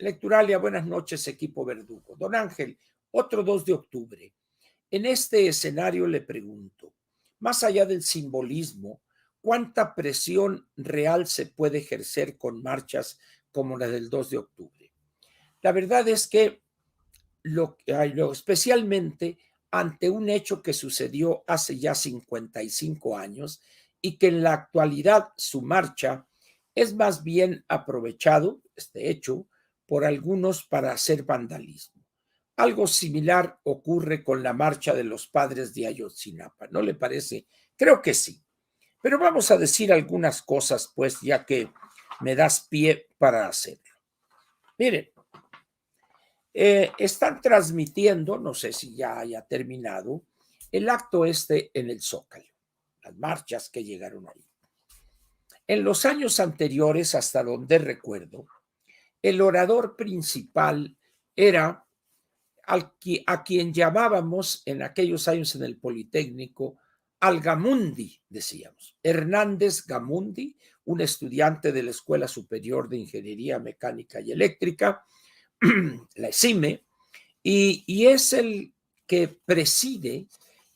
Lecturalia, buenas noches, equipo Verdugo. Don Ángel, otro 2 de octubre. En este escenario le pregunto, más allá del simbolismo, ¿cuánta presión real se puede ejercer con marchas como la del 2 de octubre? La verdad es que especialmente ante un hecho que sucedió hace ya 55 años y que en la actualidad su marcha es más bien aprovechado, este hecho, por algunos para hacer vandalismo. Algo similar ocurre con la marcha de los padres de Ayotzinapa, ¿no le parece? Creo que sí. Pero vamos a decir algunas cosas, pues, ya que me das pie para hacerlo. Miren, están transmitiendo, no sé si ya haya terminado, el acto este en el Zócalo, las marchas que llegaron ahí. En los años anteriores, hasta donde recuerdo, el orador principal era a quien llamábamos en aquellos años en el Politécnico Algamundi, decíamos. Hernández Gamundi, un estudiante de la Escuela Superior de Ingeniería Mecánica y Eléctrica, la ESIME, y es el que preside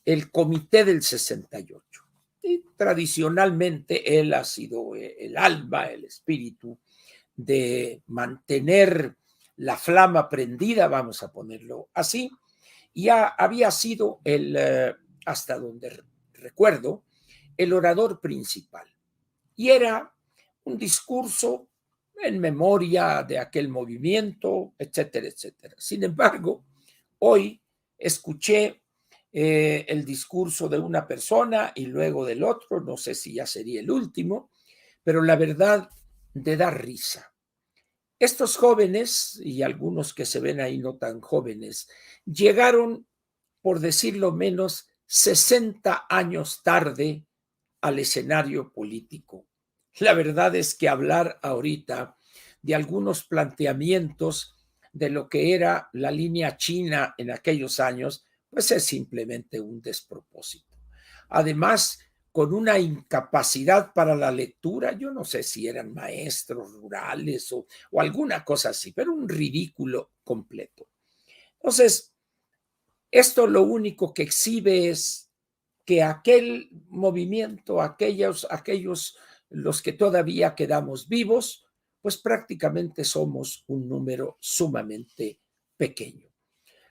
el Comité del 68. Y tradicionalmente él ha sido el alma, el espíritu de mantener la flama prendida, vamos a ponerlo así, y había sido hasta donde recuerdo, el orador principal. Y era un discurso en memoria de aquel movimiento, etcétera, etcétera. Sin embargo, hoy escuché el discurso de una persona y luego del otro, no sé si ya sería el último, pero la verdad de dar risa. Estos jóvenes, y algunos que se ven ahí no tan jóvenes, llegaron, por decirlo menos, 60 años tarde al escenario político. La verdad es que hablar ahorita de algunos planteamientos de lo que era la línea china en aquellos años, pues es simplemente un despropósito. Además, con una incapacidad para la lectura, yo no sé si eran maestros rurales o alguna cosa así, pero un ridículo completo. Entonces, esto lo único que exhibe es que aquel movimiento, aquellos, los que todavía quedamos vivos, pues prácticamente somos un número sumamente pequeño.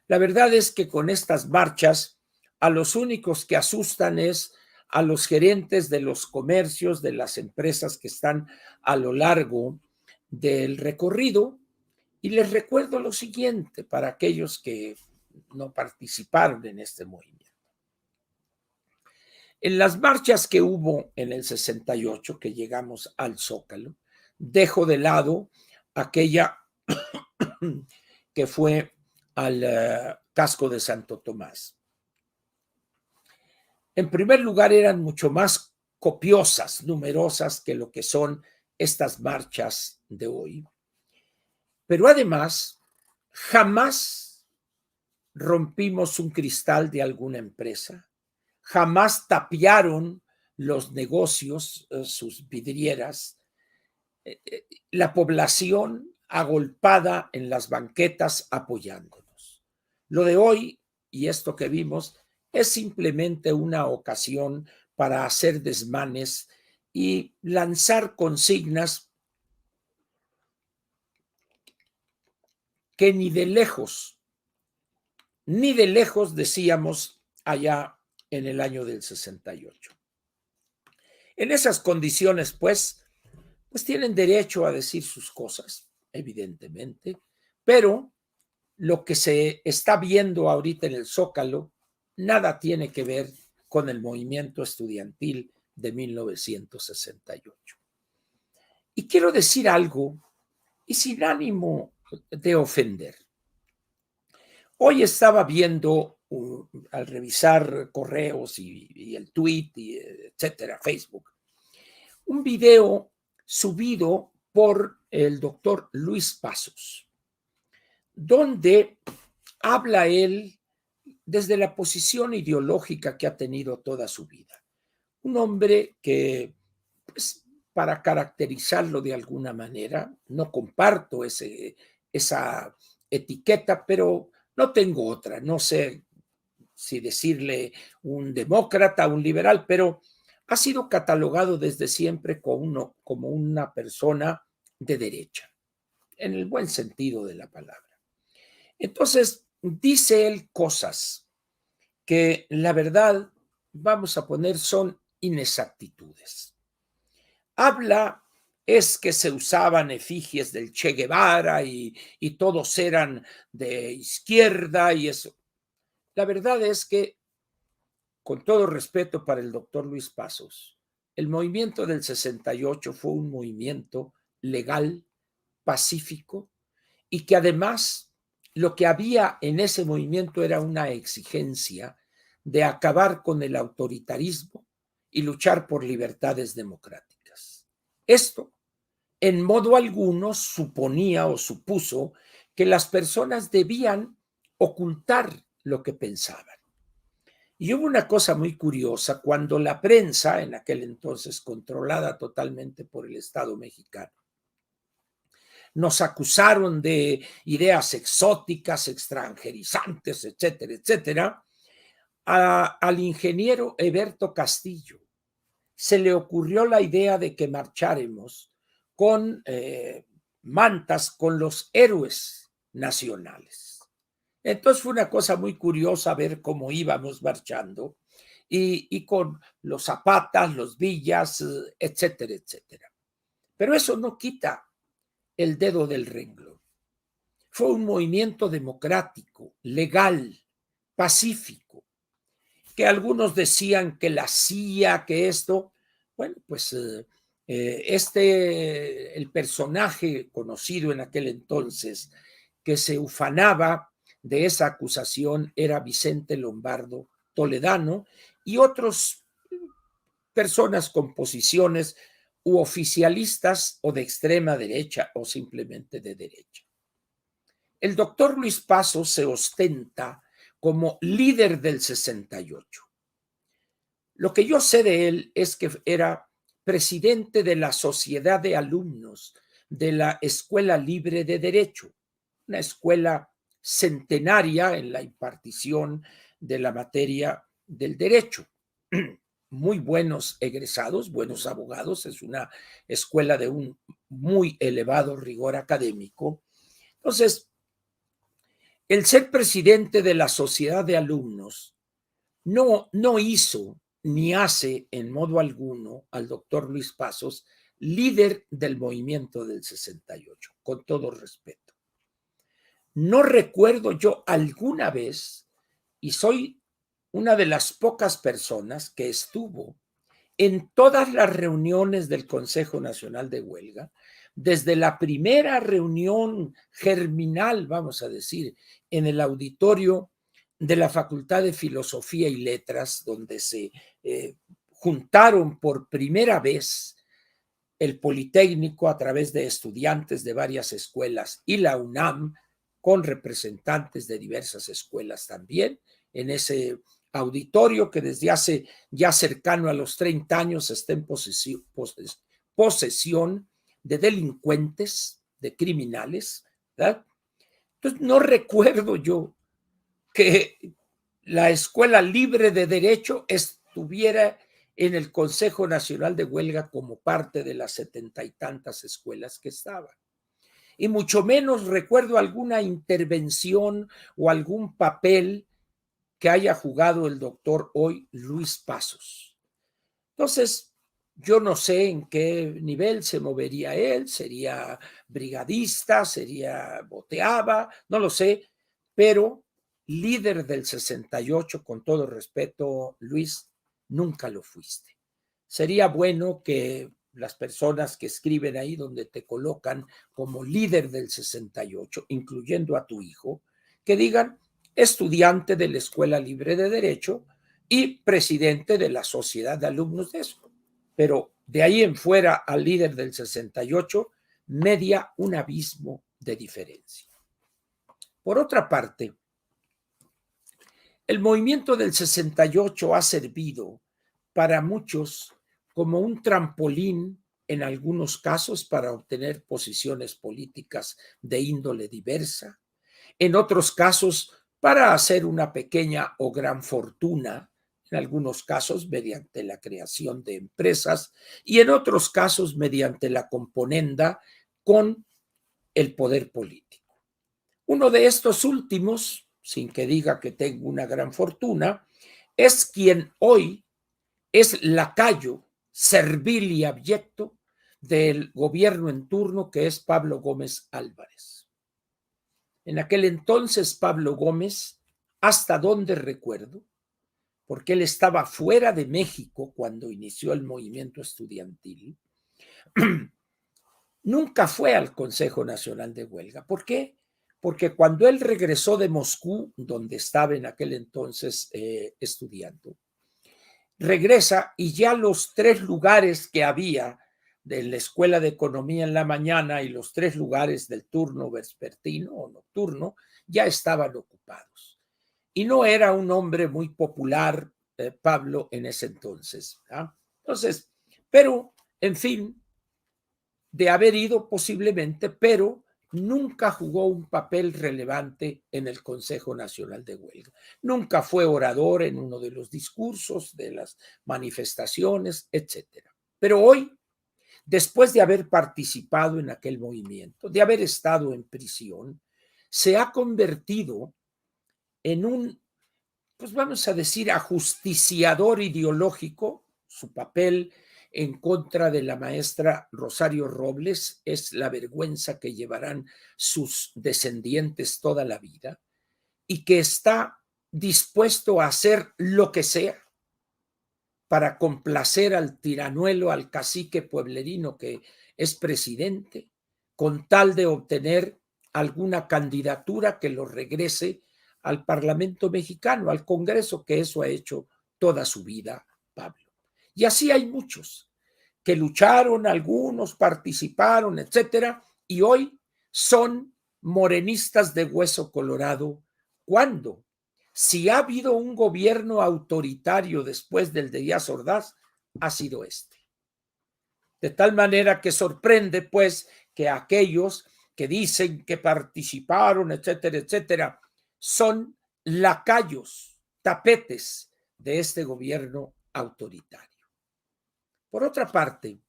La verdad es que con estas marchas, a los únicos que asustan es a los gerentes de los comercios, de las empresas que están a lo largo del recorrido. Y les recuerdo lo siguiente para aquellos que no participaron en este movimiento. En las marchas que hubo en el 68, que llegamos al Zócalo, dejo de lado aquella que fue al casco de Santo Tomás. En primer lugar, eran mucho más copiosas, numerosas que lo que son estas marchas de hoy. Pero además, jamás rompimos un cristal de alguna empresa, jamás tapiaron los negocios, sus vidrieras, la población agolpada en las banquetas apoyándonos. Lo de hoy y esto que vimos es simplemente una ocasión para hacer desmanes y lanzar consignas que ni de lejos decíamos allá en el año del 68. En esas condiciones, pues tienen derecho a decir sus cosas, evidentemente, pero lo que se está viendo ahorita en el Zócalo nada tiene que ver con el movimiento estudiantil de 1968. Y quiero decir algo, y sin ánimo de ofender. Hoy estaba viendo, al revisar correos y el tweet, etcétera, Facebook, un video subido por el doctor Luis Pasos, donde habla él desde la posición ideológica que ha tenido toda su vida. Un hombre que, pues, para caracterizarlo de alguna manera, no comparto esa etiqueta, pero no tengo otra. No sé si decirle un demócrata, un liberal, pero ha sido catalogado desde siempre como una persona de derecha, en el buen sentido de la palabra. Entonces, dice él cosas que la verdad, vamos a poner, son inexactitudes. Habla es que se usaban efigies del Che Guevara y todos eran de izquierda y eso. La verdad es que, con todo respeto para el doctor Luis Pasos, el movimiento del 68 fue un movimiento legal, pacífico, y que además lo que había en ese movimiento era una exigencia de acabar con el autoritarismo y luchar por libertades democráticas. Esto, en modo alguno, suponía o supuso que las personas debían ocultar lo que pensaban. Y hubo una cosa muy curiosa cuando la prensa, en aquel entonces controlada totalmente por el Estado mexicano, nos acusaron de ideas exóticas, extranjerizantes, etcétera, etcétera, al ingeniero Eberto Castillo se le ocurrió la idea de que marcháramos con mantas con los héroes nacionales. Entonces fue una cosa muy curiosa ver cómo íbamos marchando y con los Zapatas, los Villas, etcétera, etcétera. Pero eso no quita el dedo del renglón. Fue un movimiento democrático, legal, pacífico, que algunos decían que la CIA, que esto, bueno, pues el personaje conocido en aquel entonces que se ufanaba de esa acusación era Vicente Lombardo Toledano y otros personas con posiciones u oficialistas o de extrema derecha o simplemente de derecha. El doctor Luis Pasos se ostenta como líder del 68. Lo que yo sé de él es que era presidente de la Sociedad de Alumnos de la Escuela Libre de Derecho, una escuela centenaria en la impartición de la materia del derecho. Muy buenos egresados, buenos abogados, es una escuela de un muy elevado rigor académico. Entonces, el ser presidente de la sociedad de alumnos no hizo ni hace en modo alguno al doctor Luis Pasos líder del movimiento del 68, con todo respeto. No recuerdo yo alguna vez, y soy una de las pocas personas que estuvo en todas las reuniones del Consejo Nacional de Huelga, desde la primera reunión germinal, vamos a decir, en el auditorio de la Facultad de Filosofía y Letras, donde se juntaron por primera vez el Politécnico a través de estudiantes de varias escuelas y la UNAM con representantes de diversas escuelas también en ese auditorio que desde hace ya cercano a los 30 años está en posesión de delincuentes, de criminales, ¿verdad? Entonces no recuerdo yo que la Escuela Libre de Derecho estuviera en el Consejo Nacional de Huelga como parte de las 70 y tantas escuelas que estaban. Y mucho menos recuerdo alguna intervención o algún papel que haya jugado el doctor hoy Luis Pasos. Entonces, yo no sé en qué nivel se movería él, sería brigadista, sería boteaba, no lo sé, pero líder del 68, con todo respeto, Luis, nunca lo fuiste. Sería bueno que las personas que escriben ahí donde te colocan como líder del 68, incluyendo a tu hijo, que digan estudiante de la Escuela Libre de Derecho y presidente de la Sociedad de Alumnos de eso. Pero de ahí en fuera al líder del 68, media un abismo de diferencia. Por otra parte, el movimiento del 68 ha servido para muchos como un trampolín en algunos casos para obtener posiciones políticas de índole diversa, en otros casos para hacer una pequeña o gran fortuna, en algunos casos mediante la creación de empresas y en otros casos mediante la componenda con el poder político. Uno de estos últimos, sin que diga que tengo una gran fortuna, es quien hoy es lacayo, servil y abyecto del gobierno en turno, que es Pablo Gómez Álvarez. En aquel entonces, Pablo Gómez, hasta donde recuerdo, porque él estaba fuera de México cuando inició el movimiento estudiantil, nunca fue al Consejo Nacional de Huelga. ¿Por qué? Porque cuando él regresó de Moscú, donde estaba en aquel entonces estudiando, regresa y ya los 3 lugares que había de la Escuela de Economía en la mañana y los 3 lugares del turno vespertino o nocturno ya estaban ocupados. Y no era un hombre muy popular, Pablo, en ese entonces. Entonces, pero, en fin, de haber ido posiblemente, pero nunca jugó un papel relevante en el Consejo Nacional de Huelga. Nunca fue orador en uno de los discursos, de las manifestaciones, etcétera. Pero hoy, después de haber participado en aquel movimiento, de haber estado en prisión, se ha convertido en un, pues vamos a decir, ajusticiador ideológico. Su papel en contra de la maestra Rosario Robles es la vergüenza que llevarán sus descendientes toda la vida, y que está dispuesto a hacer lo que sea para complacer al tiranuelo, al cacique pueblerino que es presidente, con tal de obtener alguna candidatura que lo regrese al Parlamento mexicano, al Congreso, que eso ha hecho toda su vida Pablo. Y así hay muchos que lucharon, algunos participaron, etcétera, y hoy son morenistas de hueso colorado. ¿Cuándo? Si ha habido un gobierno autoritario después del de Díaz Ordaz, ha sido este. De tal manera que sorprende, pues, que aquellos que dicen que participaron, etcétera, etcétera, son lacayos, tapetes de este gobierno autoritario. Por otra parte,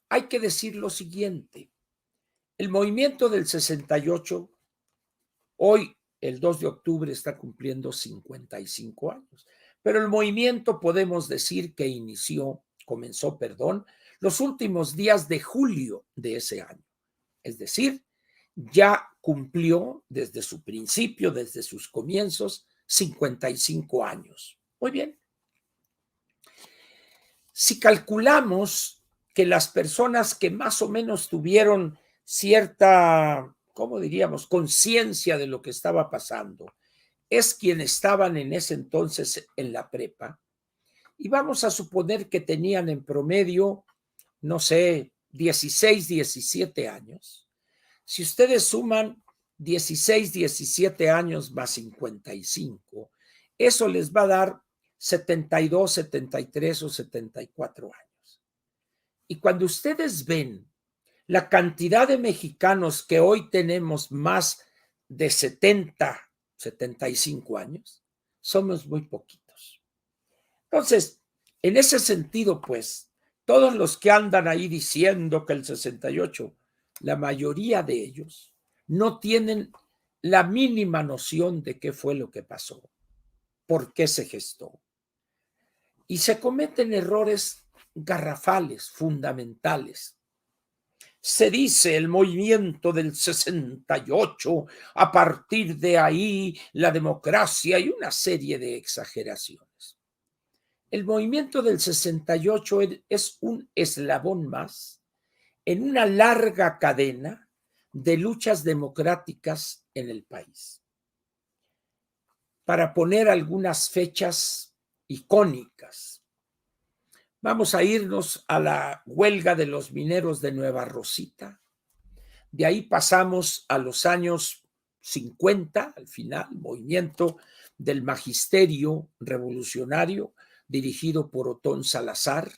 hay que decir lo siguiente: el movimiento del 68, hoy el 2 de octubre está cumpliendo 55 años, pero el movimiento podemos decir que comenzó, los últimos días de julio de ese año. Es decir, ya cumplió desde su principio, desde sus comienzos, 55 años. Muy bien. Si calculamos que las personas que más o menos tuvieron cierta, ¿cómo diríamos?, conciencia de lo que estaba pasando, es quien estaban en ese entonces en la prepa, y vamos a suponer que tenían en promedio, no sé, 16, 17 años. Si ustedes suman 16, 17 años más 55, eso les va a dar 72, 73 o 74 años. Y cuando ustedes ven la cantidad de mexicanos que hoy tenemos más de 70, 75 años, somos muy poquitos. Entonces, en ese sentido, pues, todos los que andan ahí diciendo que el 68, la mayoría de ellos no tienen la mínima noción de qué fue lo que pasó, por qué se gestó. Y se cometen errores garrafales, fundamentales. Se dice el movimiento del 68, a partir de ahí la democracia y una serie de exageraciones. El movimiento del 68 es un eslabón más en una larga cadena de luchas democráticas en el país. Para poner algunas fechas icónicas, vamos a irnos a la huelga de los mineros de Nueva Rosita. De ahí pasamos a los años 50, al final, movimiento del magisterio revolucionario dirigido por Otón Salazar,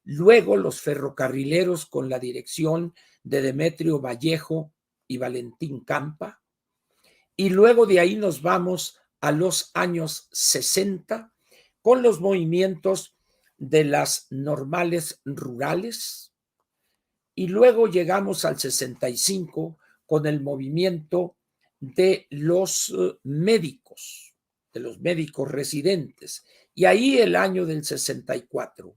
luego los ferrocarrileros con la dirección de Demetrio Vallejo y Valentín Campa, y luego de ahí nos vamos a los años 60 con los movimientos de las normales rurales, y luego llegamos al 65 con el movimiento de los médicos residentes. Y ahí el año del 64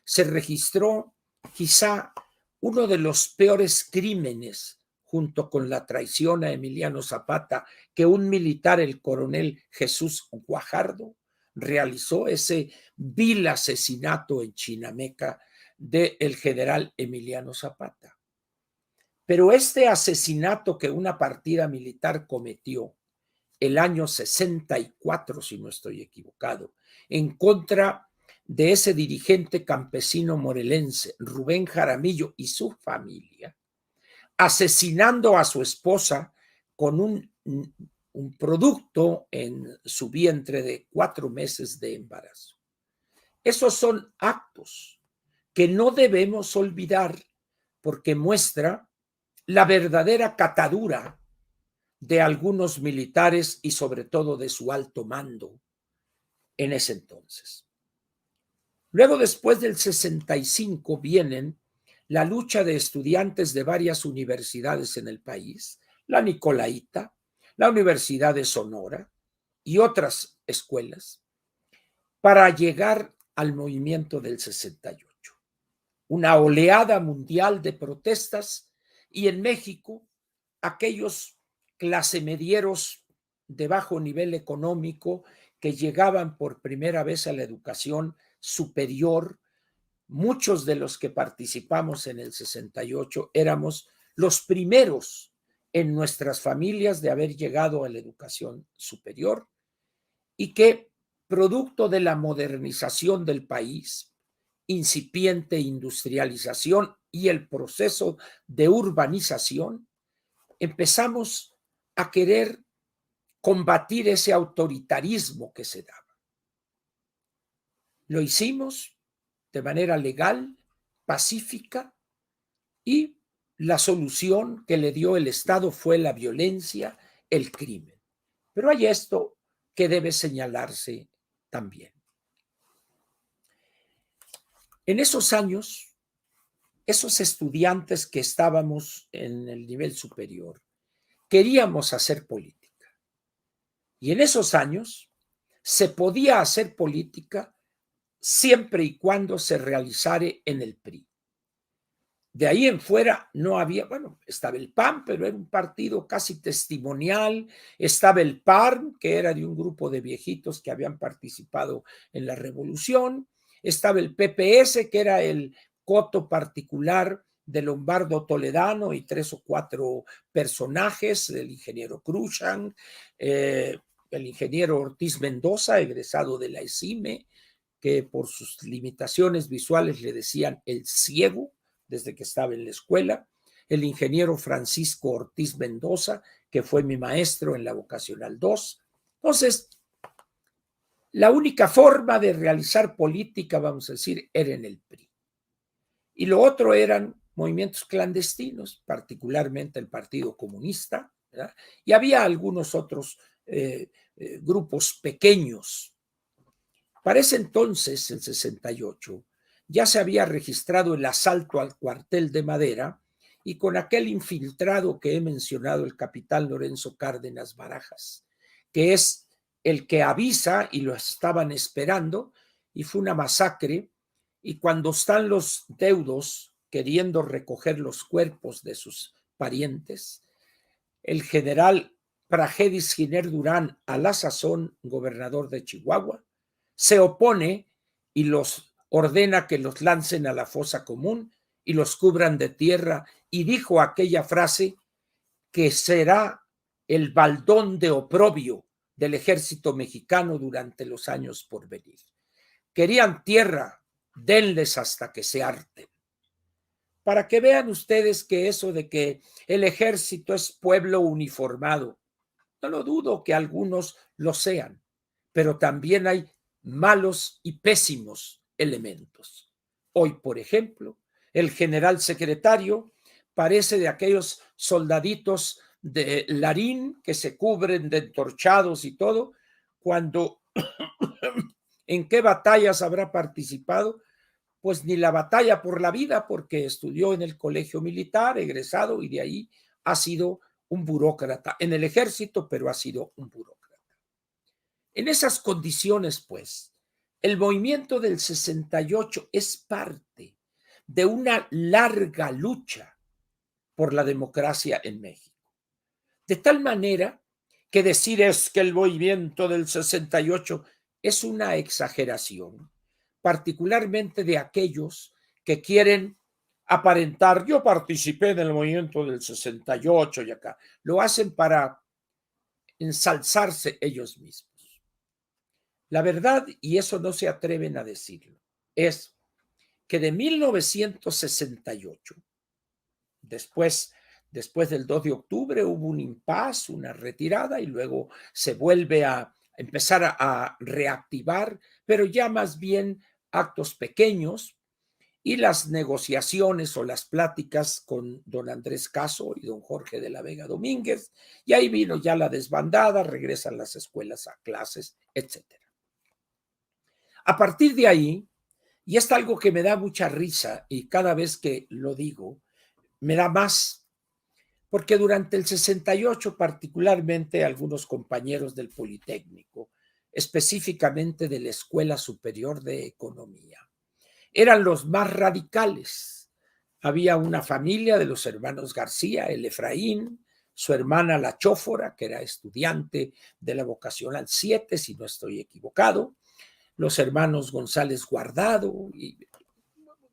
se registró quizá uno de los peores crímenes, junto con la traición a Emiliano Zapata, que un militar, el coronel Jesús Guajardo, realizó, ese vil asesinato en Chinameca del general Emiliano Zapata. Pero este asesinato que una partida militar cometió el año 64, si no estoy equivocado, en contra de ese dirigente campesino morelense, Rubén Jaramillo, y su familia, asesinando a su esposa con un producto en su vientre de 4 meses de embarazo. Esos son actos que no debemos olvidar, porque muestra la verdadera catadura de algunos militares y sobre todo de su alto mando en ese entonces. Luego, después del 65, vienen la lucha de estudiantes de varias universidades en el país, la Nicolaita, la Universidad de Sonora y otras escuelas, para llegar al movimiento del 68. Una oleada mundial de protestas, y en México aquellos clasemedieros de bajo nivel económico que llegaban por primera vez a la educación superior, muchos de los que participamos en el 68 éramos los primeros en nuestras familias de haber llegado a la educación superior, y que, producto de la modernización del país, incipiente industrialización y el proceso de urbanización, empezamos a querer combatir ese autoritarismo que se daba. Lo hicimos de manera legal, pacífica, y la solución que le dio el Estado fue la violencia, el crimen. Pero hay esto que debe señalarse también. En esos años, esos estudiantes que estábamos en el nivel superior, queríamos hacer política. Y en esos años se podía hacer política siempre y cuando se realizara en el PRI. De ahí en fuera no había, bueno, estaba el PAN, pero era un partido casi testimonial, estaba el PARM, que era de un grupo de viejitos que habían participado en la revolución, estaba el PPS, que era el coto particular de Lombardo Toledano y 3 o 4 personajes, el ingeniero Cruzan, el ingeniero Ortiz Mendoza, egresado de la ESIME, que por sus limitaciones visuales le decían el ciego desde que estaba en la escuela, el ingeniero Francisco Ortiz Mendoza, que fue mi maestro en la Vocacional 2. Entonces, la única forma de realizar política, vamos a decir, era en el PRI. Y lo otro eran movimientos clandestinos, particularmente el Partido Comunista, ¿verdad? Y había algunos otros grupos pequeños. Para ese entonces, el 68, ya se había registrado el asalto al cuartel de Madera, y con aquel infiltrado que he mencionado, el capitán Lorenzo Cárdenas Barajas, que es el que avisa y lo estaban esperando, y fue una masacre. Y cuando están los deudos queriendo recoger los cuerpos de sus parientes, el general Pragedis Giner Durán, a la sazón gobernador de Chihuahua, se opone y los ordena que los lancen a la fosa común y los cubran de tierra, y dijo aquella frase que será el baldón de oprobio del ejército mexicano durante los años por venir. Querían tierra, denles hasta que se harten. Para que vean ustedes que eso de que el ejército es pueblo uniformado, no lo dudo que algunos lo sean, pero también hay malos y pésimos elementos. Hoy, por ejemplo, el general secretario parece de aquellos soldaditos de Larín que se cubren de entorchados y todo, cuando en qué batallas habrá participado, pues ni la batalla por la vida, porque estudió en el colegio militar, egresado, y de ahí ha sido un burócrata en el ejército, pero ha sido un burócrata. En esas condiciones, pues, el movimiento del 68 es parte de una larga lucha por la democracia en México. De tal manera que decir es que el movimiento del 68 es una exageración, particularmente de aquellos que quieren aparentar, yo participé en el movimiento del 68 y acá, lo hacen para ensalzarse ellos mismos. La verdad, y eso no se atreven a decirlo, es que de 1968, después del 2 de octubre, hubo un impas, una retirada, y luego se vuelve a empezar a reactivar, pero ya más bien actos pequeños, y las negociaciones o las pláticas con don Andrés Caso y don Jorge de la Vega Domínguez, y ahí vino ya la desbandada, regresan las escuelas a clases, etcétera. A partir de ahí, y es algo que me da mucha risa y cada vez que lo digo, me da más, porque durante el 68 particularmente algunos compañeros del Politécnico, específicamente de la Escuela Superior de Economía, eran los más radicales. Había una familia de los hermanos García, el Efraín, su hermana La Chófora, que era estudiante de la vocacional 7, si no estoy equivocado, los hermanos González Guardado y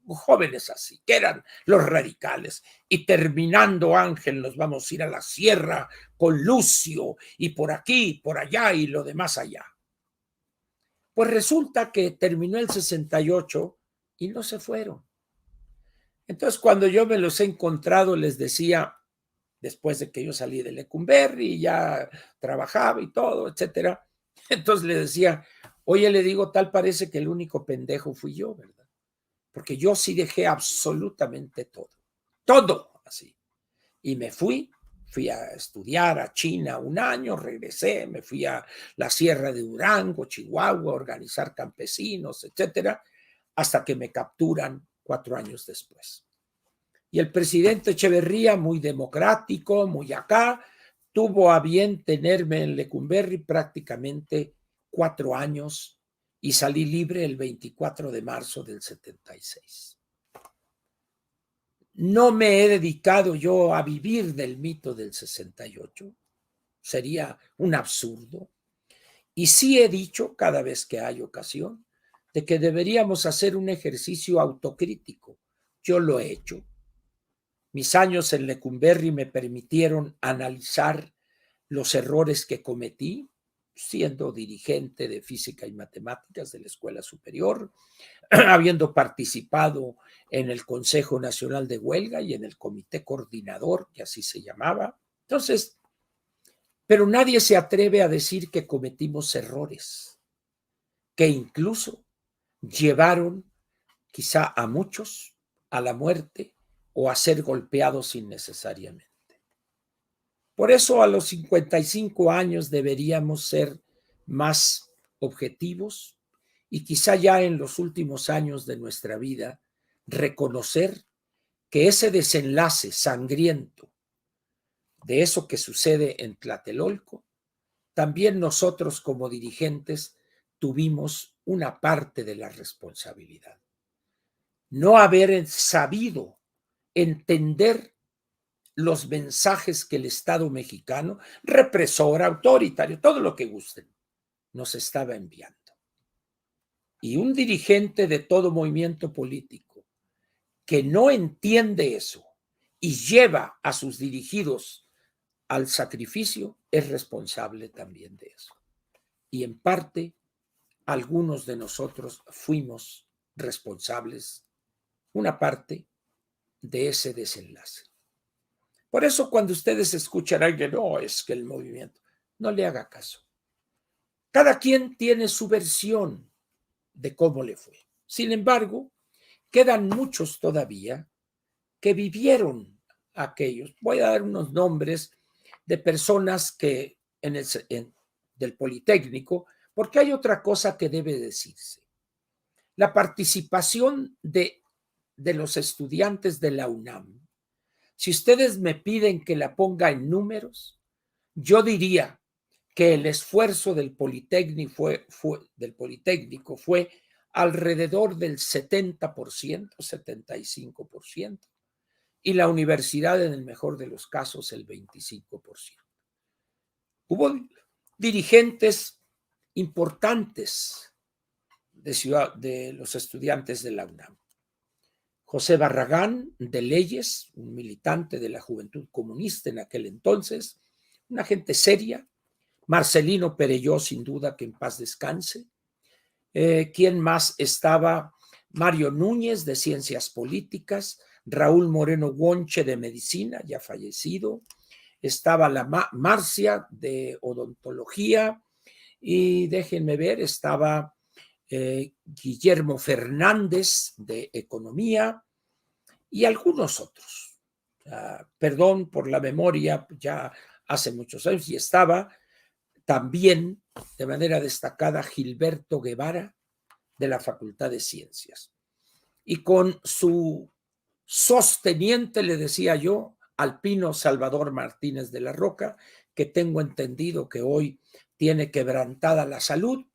jóvenes así, que eran los radicales. Y terminando, Ángel, nos vamos a ir a la sierra con Lucio y por aquí, por allá y lo demás allá. Pues resulta que terminó el 68 y no se fueron. Entonces, cuando yo me los he encontrado, les decía, después de que yo salí de Lecumberri y ya trabajaba y todo, etcétera, entonces le decía, oye, le digo, tal parece que el único pendejo fui yo, ¿verdad? Porque yo sí dejé absolutamente todo así. Y me fui a estudiar a China un año, regresé, me fui a la Sierra de Durango, Chihuahua, a organizar campesinos, etcétera, hasta que me capturan 4 años después. Y el presidente Echeverría, muy democrático, muy acá, tuvo a bien tenerme en Lecumberri prácticamente 4 años y salí libre el 24 de marzo del 76. No me he dedicado yo a vivir del mito del 68, sería un absurdo. Y sí he dicho cada vez que hay ocasión de que deberíamos hacer un ejercicio autocrítico. Yo lo he hecho. Mis años en Lecumberri me permitieron analizar los errores que cometí siendo dirigente de física y matemáticas de la Escuela Superior, habiendo participado en el Consejo Nacional de Huelga y en el Comité Coordinador, que así se llamaba. Entonces, pero nadie se atreve a decir que cometimos errores, que incluso llevaron quizá a muchos a la muerte o a ser golpeados innecesariamente. Por eso a los 55 años deberíamos ser más objetivos y quizá ya en los últimos años de nuestra vida reconocer que ese desenlace sangriento de eso que sucede en Tlatelolco, también nosotros como dirigentes tuvimos una parte de la responsabilidad. No haber sabido entender los mensajes que el Estado mexicano, represor, autoritario, todo lo que gusten, nos estaba enviando. Y un dirigente de todo movimiento político que no entiende eso y lleva a sus dirigidos al sacrificio es responsable también de eso. Y en parte, algunos de nosotros fuimos responsables, una parte de ese desenlace. Por eso cuando ustedes escuchan a alguien, no, es que el movimiento, no le haga caso. Cada quien tiene su versión de cómo le fue. Sin embargo, quedan muchos todavía que vivieron aquellos. Voy a dar unos nombres de personas que del Politécnico, porque hay otra cosa que debe decirse. La participación de los estudiantes de la UNAM, si ustedes me piden que la ponga en números, yo diría que el esfuerzo del Politécnico fue alrededor del 70%, 75%, y la universidad, en el mejor de los casos, el 25%. Hubo dirigentes importantes de los estudiantes de la UNAM. José Barragán, de Leyes, un militante de la Juventud Comunista en aquel entonces, una gente seria. Marcelino Perelló, sin duda, que en paz descanse. ¿Quién más estaba? Mario Núñez, de Ciencias Políticas. Raúl Moreno Wonche, de Medicina, ya fallecido. Estaba la Marcia, de Odontología. Y déjenme ver, estaba Guillermo Fernández, de Economía, y algunos otros. Perdón por la memoria, ya hace muchos años, y estaba también de manera destacada Gilberto Guevara, de la Facultad de Ciencias. Y con su sosteniente, le decía yo, Alpino Salvador Martínez de la Roca, que tengo entendido que hoy tiene quebrantada la salud,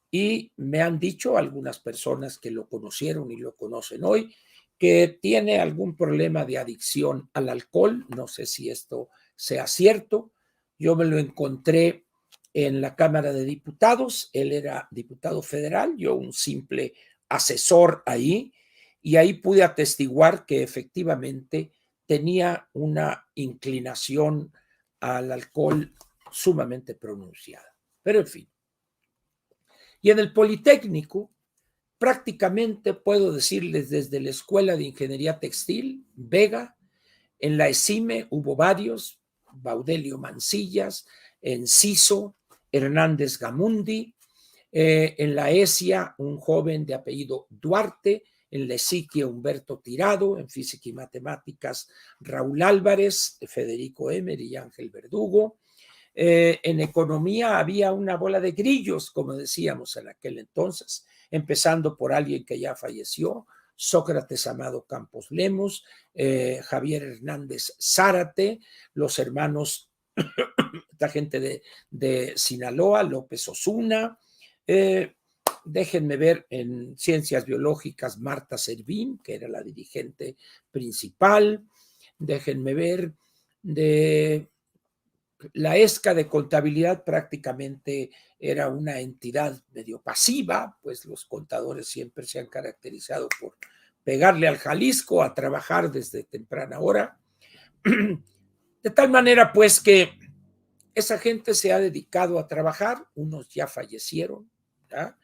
y me han dicho algunas personas que lo conocieron y lo conocen hoy, que tiene algún problema de adicción al alcohol. No sé si esto sea cierto. Yo me lo encontré en la Cámara de Diputados. Él era diputado federal, yo un simple asesor ahí, y ahí pude atestiguar que efectivamente tenía una inclinación al alcohol sumamente pronunciada. Pero en fin. Y en el Politécnico, prácticamente puedo decirles desde la Escuela de Ingeniería Textil, Vega, en la ESIME hubo varios, Baudelio Mancillas, Enciso, Hernández Gamundi, en la ESIA un joven de apellido Duarte, en la ESIQUIA Humberto Tirado, en Física y Matemáticas Raúl Álvarez, Federico Emery y Ángel Verdugo. En Economía había una bola de grillos, como decíamos en aquel entonces, empezando por alguien que ya falleció, Sócrates Amado Campos Lemos, Javier Hernández Zárate, los hermanos, esta gente de Sinaloa, López Osuna, déjenme ver, en Ciencias Biológicas, Marta Servín, que era la dirigente principal, déjenme ver, de la ESCA de Contabilidad prácticamente era una entidad medio pasiva, pues los contadores siempre se han caracterizado por pegarle al Jalisco, a trabajar desde temprana hora. De tal manera, pues, que esa gente se ha dedicado a trabajar, unos ya fallecieron, ¿ya?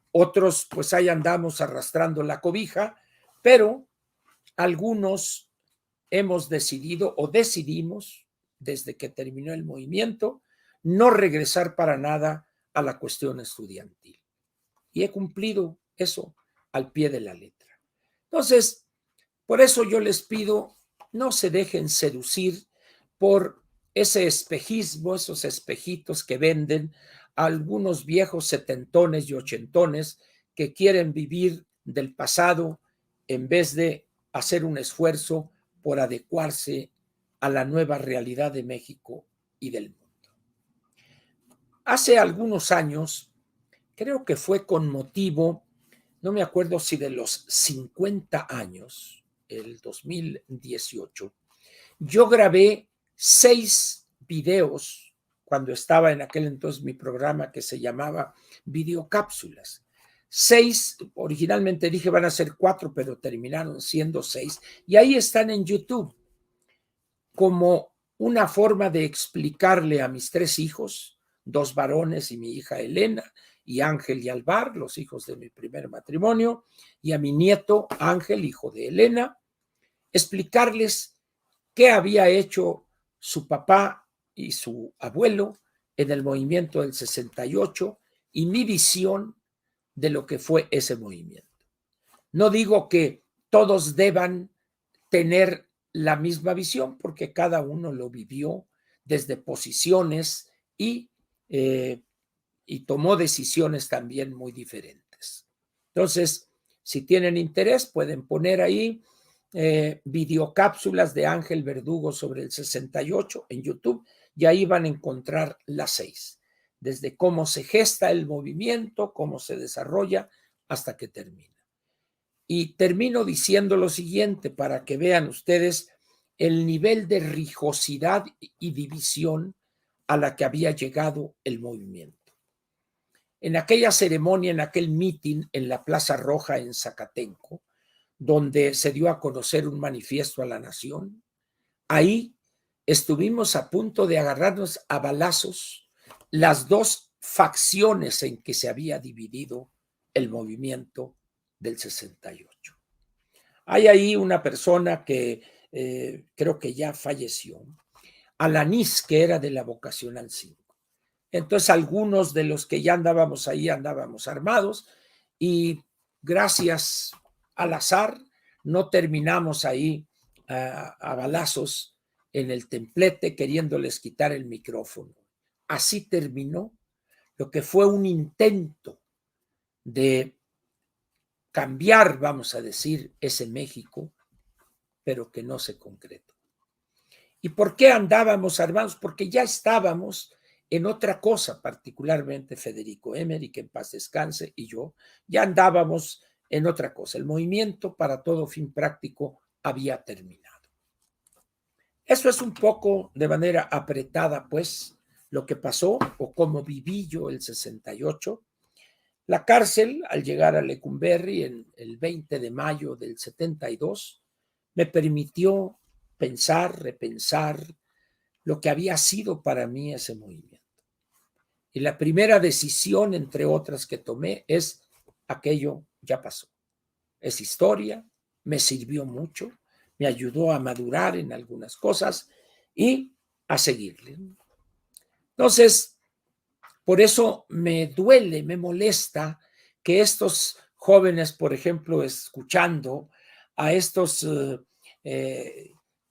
Otros, pues ahí andamos arrastrando la cobija, pero algunos hemos decidido o decidimos, desde que terminó el movimiento, no regresar para nada a la cuestión estudiantil. Y he cumplido eso al pie de la letra. Entonces, por eso yo les pido, no se dejen seducir por ese espejismo, esos espejitos que venden a algunos viejos setentones y ochentones que quieren vivir del pasado en vez de hacer un esfuerzo por adecuarse a la nueva realidad de México y del mundo. Hace algunos años, creo que fue con motivo, no me acuerdo si de los 50 años, el 2018, yo grabé 6 videos cuando estaba en aquel entonces mi programa que se llamaba Videocápsulas. 6, originalmente dije van a ser 4, pero terminaron siendo 6, y ahí están en YouTube como una forma de explicarle a mis 3 hijos, 2 varones y mi hija Elena, y Ángel y Alvar, los hijos de mi primer matrimonio, y a mi nieto Ángel, hijo de Elena, explicarles qué había hecho su papá y su abuelo en el movimiento del 68 y mi visión de lo que fue ese movimiento. No digo que todos deban tener la misma visión, porque cada uno lo vivió desde posiciones y tomó decisiones también muy diferentes. Entonces, si tienen interés, pueden poner ahí videocápsulas de Ángel Verdugo sobre el 68 en YouTube y ahí van a encontrar las 6, desde cómo se gesta el movimiento, cómo se desarrolla hasta que termina. Y termino diciendo lo siguiente para que vean ustedes el nivel de rijosidad y división a la que había llegado el movimiento. En aquella ceremonia, en aquel meeting en la Plaza Roja en Zacatenco, donde se dio a conocer un manifiesto a la nación, ahí estuvimos a punto de agarrarnos a balazos las dos facciones en que se había dividido el movimiento del 68. Hay ahí una persona que creo que ya falleció, Alanís, que era de la Vocacional 5. Entonces, algunos de los que ya andábamos ahí andábamos armados y gracias al azar no terminamos ahí a balazos en el templete queriéndoles quitar el micrófono. Así terminó lo que fue un intento de cambiar, vamos a decir, ese México, pero que no se concretó. ¿Y por qué andábamos armados? Porque ya estábamos en otra cosa, particularmente Federico Emery, que en paz descanse, y yo, ya andábamos en otra cosa. El movimiento, para todo fin práctico, había terminado. Eso es un poco de manera apretada, pues, lo que pasó o cómo viví yo el 68. La cárcel, al llegar a Lecumberri en el 20 de mayo del 72, me permitió pensar, repensar lo que había sido para mí ese movimiento. Y la primera decisión, entre otras, que tomé es: aquello ya pasó. Es historia, me sirvió mucho, me ayudó a madurar en algunas cosas y a seguirle. Entonces, por eso me duele, me molesta que estos jóvenes, por ejemplo, escuchando a estos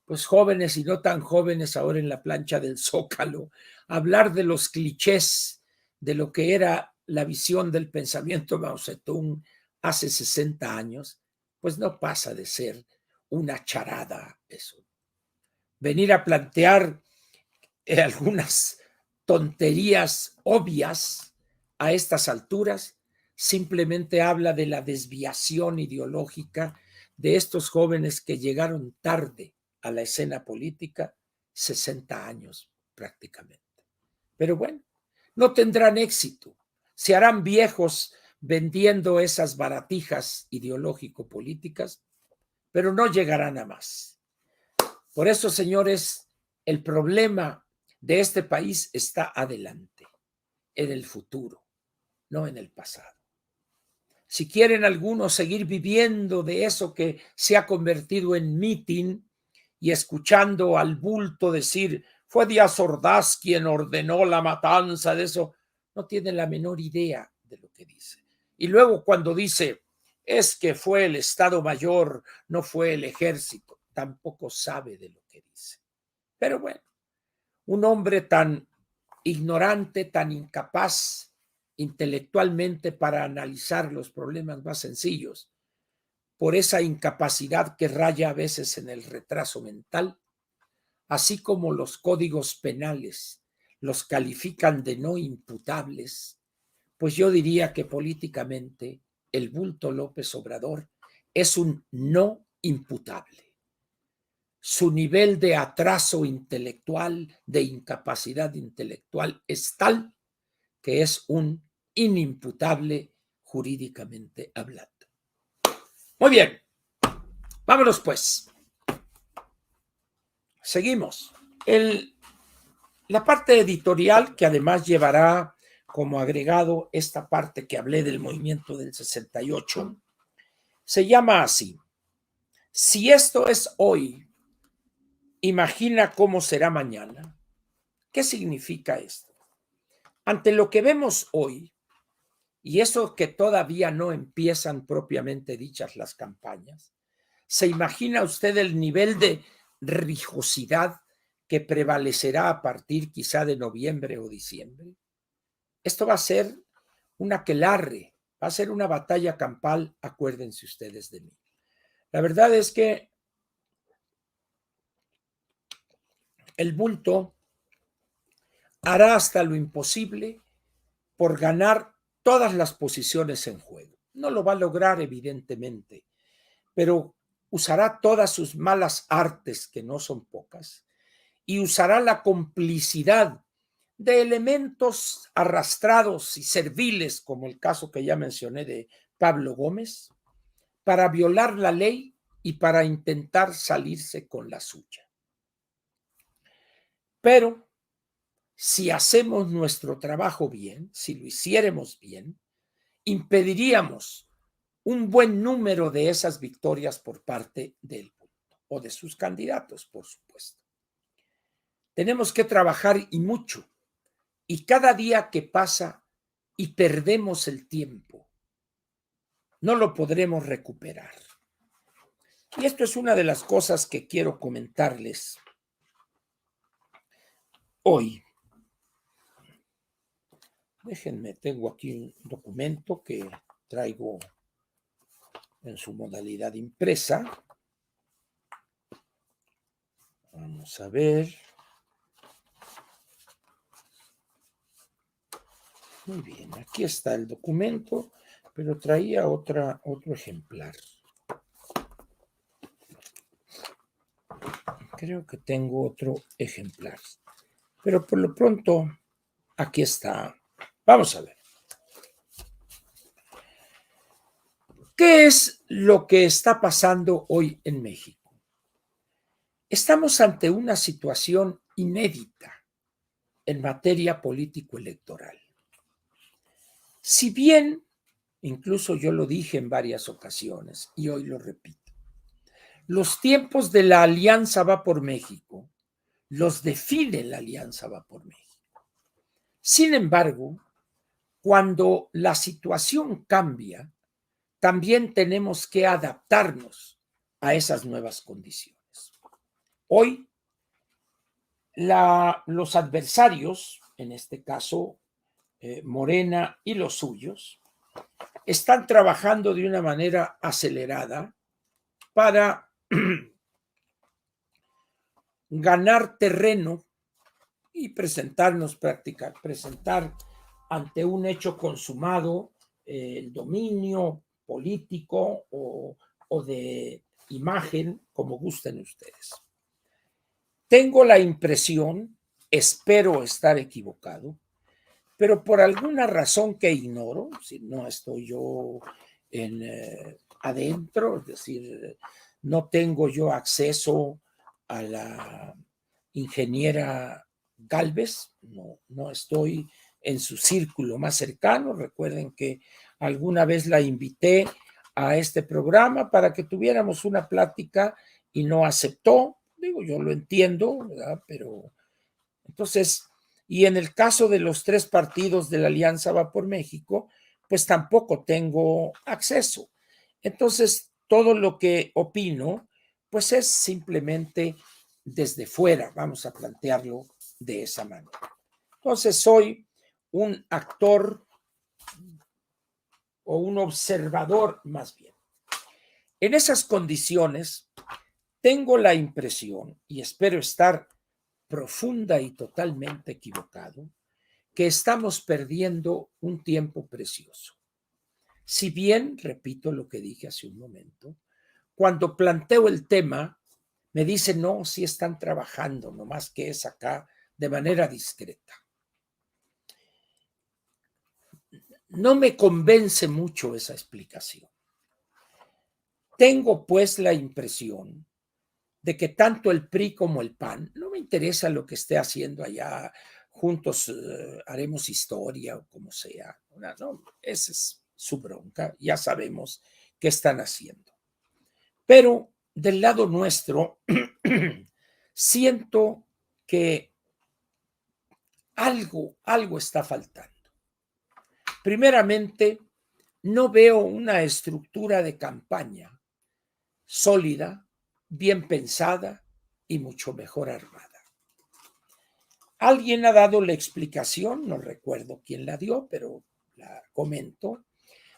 pues jóvenes y no tan jóvenes ahora en la plancha del Zócalo, hablar de los clichés de lo que era la visión del pensamiento Mao Zedong hace 60 años, pues no pasa de ser una charada eso. Venir a plantear algunas tonterías obvias a estas alturas simplemente habla de la desviación ideológica de estos jóvenes que llegaron tarde a la escena política, 60 años prácticamente. Pero bueno, no tendrán éxito, se harán viejos vendiendo esas baratijas ideológico-políticas, pero no llegarán a más. Por eso, señores, el problema de este país está adelante, en el futuro, no en el pasado. Si quieren algunos seguir viviendo de eso que se ha convertido en meeting y escuchando al bulto decir: fue Díaz Ordaz quien ordenó la matanza de eso, no tienen la menor idea de lo que dice. Y luego cuando dice: es que fue el Estado Mayor, no fue el ejército, tampoco sabe de lo que dice. Pero bueno, un hombre tan ignorante, tan incapaz intelectualmente para analizar los problemas más sencillos, por esa incapacidad que raya a veces en el retraso mental, así como los códigos penales los califican de no imputables, pues yo diría que políticamente el bulto López Obrador es un no imputable. Su nivel de atraso intelectual, de incapacidad intelectual, es tal que es un inimputable jurídicamente hablando. Muy bien, vámonos pues. Seguimos. La parte editorial, que además llevará como agregado esta parte que hablé del movimiento del 68, se llama así: si esto es hoy, imagina cómo será mañana. ¿Qué significa esto? Ante lo que vemos hoy, y eso que todavía no empiezan propiamente dichas las campañas, ¿Se imagina usted el nivel de rigurosidad que prevalecerá a partir quizá de noviembre o diciembre? Esto va a ser un aquelarre, va a ser una batalla campal, acuérdense ustedes de mí. La verdad es que el bulto hará hasta lo imposible por ganar todas las posiciones en juego. No lo va a lograr, evidentemente, pero usará todas sus malas artes, que no son pocas, y usará la complicidad de elementos arrastrados y serviles, como el caso que ya mencioné de Pablo Gómez, para violar la ley y para intentar salirse con la suya. Pero si hacemos nuestro trabajo bien, si lo hiciéramos bien, impediríamos un buen número de esas victorias por parte del pueblo o de sus candidatos, por supuesto. Tenemos que trabajar y mucho, y cada día que pasa y perdemos el tiempo, no lo podremos recuperar. Y esto es una de las cosas que quiero comentarles hoy. Déjenme, tengo aquí un documento que traigo en su modalidad impresa. Vamos a ver. Muy bien, aquí está el documento, pero traía otro ejemplar. Creo que tengo otro ejemplar, pero por lo pronto aquí está. Vamos a ver. ¿Qué es lo que está pasando hoy en México? Estamos ante una situación inédita en materia político-electoral. Si bien, incluso yo lo dije en varias ocasiones y hoy lo repito, los tiempos de la Alianza Va por México los define la Alianza Va por México. Sin embargo, cuando la situación cambia, también tenemos que adaptarnos a esas nuevas condiciones. Hoy, los adversarios, en este caso Morena y los suyos, están trabajando de una manera acelerada para ganar terreno y presentar ante un hecho consumado el dominio político o de imagen, como gusten ustedes. Tengo la impresión, espero estar equivocado, pero por alguna razón que ignoro, si no estoy yo adentro, es decir, no tengo yo acceso a la ingeniera Galvez, no estoy en su círculo más cercano. Recuerden que alguna vez la invité a este programa para que tuviéramos una plática y no aceptó. Digo, yo lo entiendo, ¿verdad? Pero entonces, y en el caso de los tres partidos de la Alianza Va por México, pues tampoco tengo acceso. Entonces, todo lo que opino, pues es simplemente desde fuera, vamos a plantearlo de esa manera. Entonces, soy un actor o un observador más bien. En esas condiciones, tengo la impresión, y espero estar profunda y totalmente equivocado, que estamos perdiendo un tiempo precioso. Si bien, repito lo que dije hace un momento, cuando planteo el tema, me dicen, no, sí están trabajando, nomás que es acá de manera discreta. No me convence mucho esa explicación. Tengo pues la impresión de que tanto el PRI como el PAN, no me interesa lo que esté haciendo allá, juntos haremos historia o como sea, no, esa es su bronca, ya sabemos qué están haciendo. Pero del lado nuestro, siento que algo está faltando. Primeramente, no veo una estructura de campaña sólida, bien pensada y mucho mejor armada. Alguien ha dado la explicación, no recuerdo quién la dio, pero la comento.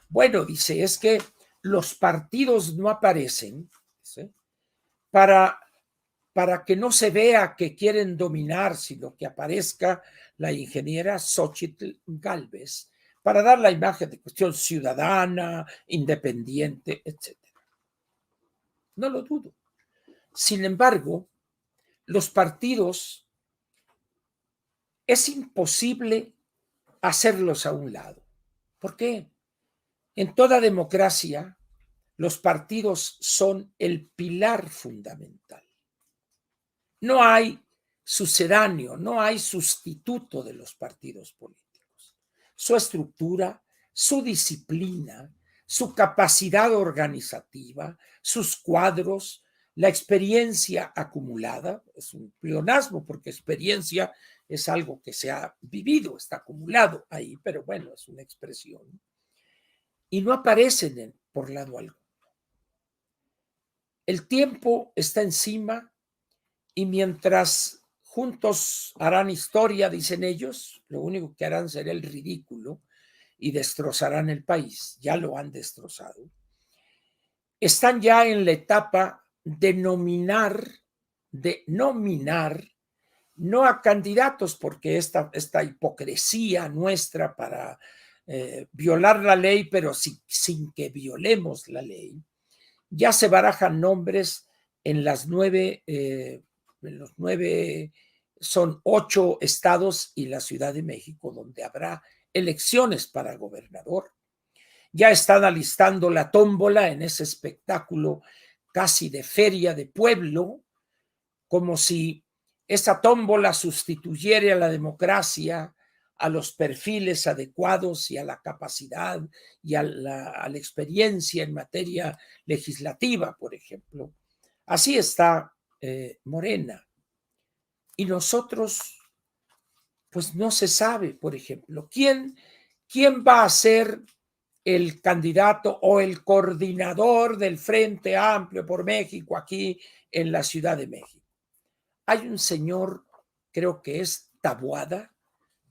Bueno, dice, es que los partidos no aparecen, ¿sí?, para que no se vea que quieren dominar, sino que aparezca la ingeniera Xóchitl Gálvez para dar la imagen de cuestión ciudadana, independiente, etcétera. No lo dudo. Sin embargo, los partidos es imposible hacerlos a un lado. ¿Por qué? En toda democracia, los partidos son el pilar fundamental. No hay sucedáneo, no hay sustituto de los partidos políticos. Su estructura, su disciplina, su capacidad organizativa, sus cuadros, la experiencia acumulada, es un pleonasmo porque experiencia es algo que se ha vivido, está acumulado ahí, pero bueno, es una expresión. Y no aparecen por lado alguno. El tiempo está encima y mientras juntos harán historia, dicen ellos, lo único que harán será el ridículo y destrozarán el país. Ya lo han destrozado. Están ya en la etapa de nominar, no a candidatos, porque esta hipocresía nuestra para violar la ley, pero sin que violemos la ley, ya se barajan nombres en los 9, son 8 estados y la Ciudad de México, donde habrá elecciones para gobernador. Ya están alistando la tómbola en ese espectáculo casi de feria de pueblo, como si esa tómbola sustituyera a la democracia, a los perfiles adecuados y a la capacidad y a la experiencia en materia legislativa, por ejemplo. Así está Morena. Y nosotros, pues no se sabe, por ejemplo, quién va a ser el candidato o el coordinador del Frente Amplio por México aquí en la Ciudad de México. Hay un señor, creo que es Taboada,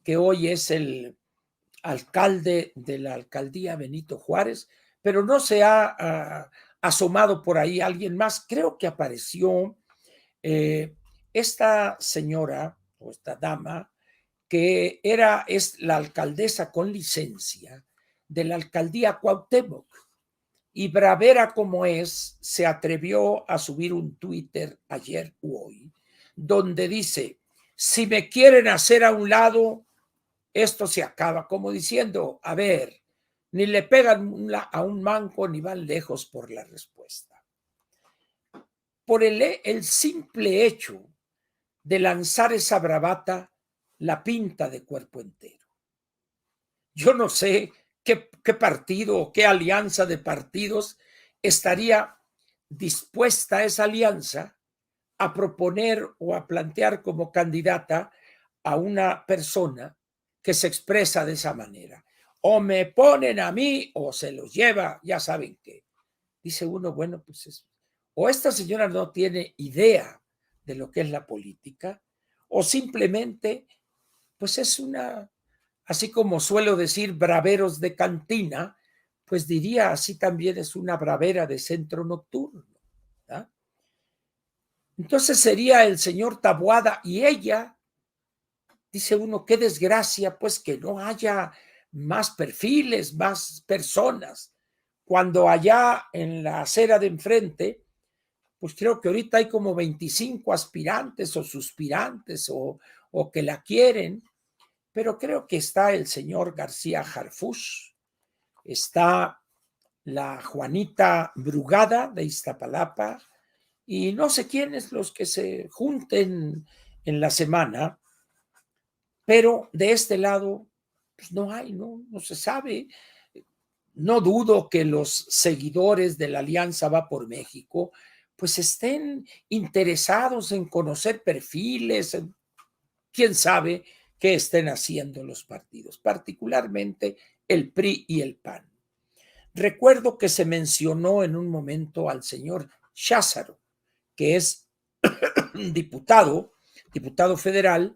que hoy es el alcalde de la alcaldía Benito Juárez, pero no se ha asomado por ahí alguien más. Creo que apareció esta señora o esta dama que es la alcaldesa con licencia de la alcaldía Cuauhtémoc. Y bravera como es, se atrevió a subir un Twitter ayer u hoy, donde dice, si me quieren hacer a un lado, esto se acaba, como diciendo, a ver, ni le pegan a un manco ni van lejos por la respuesta. Por el simple hecho de lanzar esa bravata, la pinta de cuerpo entero. Yo no sé qué partido o qué alianza de partidos estaría dispuesta esa alianza a proponer o a plantear como candidata a una persona que se expresa de esa manera. O me ponen a mí o se los lleva, ya saben qué. Dice uno, bueno, pues o esta señora no tiene idea de lo que es la política, o simplemente, pues es una, así como suelo decir, braveros de cantina, pues diría así también es una bravera de centro nocturno. ¿Ah? Entonces sería el señor Taboada y ella, dice uno, qué desgracia, pues que no haya más perfiles, más personas. Cuando allá en la acera de enfrente, pues creo que ahorita hay como 25 aspirantes o suspirantes o que la quieren, pero creo que está el señor García Harfuch, está la Juanita Brugada de Iztapalapa y no sé quiénes los que se junten en la semana, pero de este lado pues no hay, no se sabe. No dudo que los seguidores de la Alianza Va por México pues estén interesados en conocer perfiles, quién sabe qué estén haciendo los partidos, particularmente el PRI y el PAN. Recuerdo que se mencionó en un momento al señor Cházaro, que es diputado federal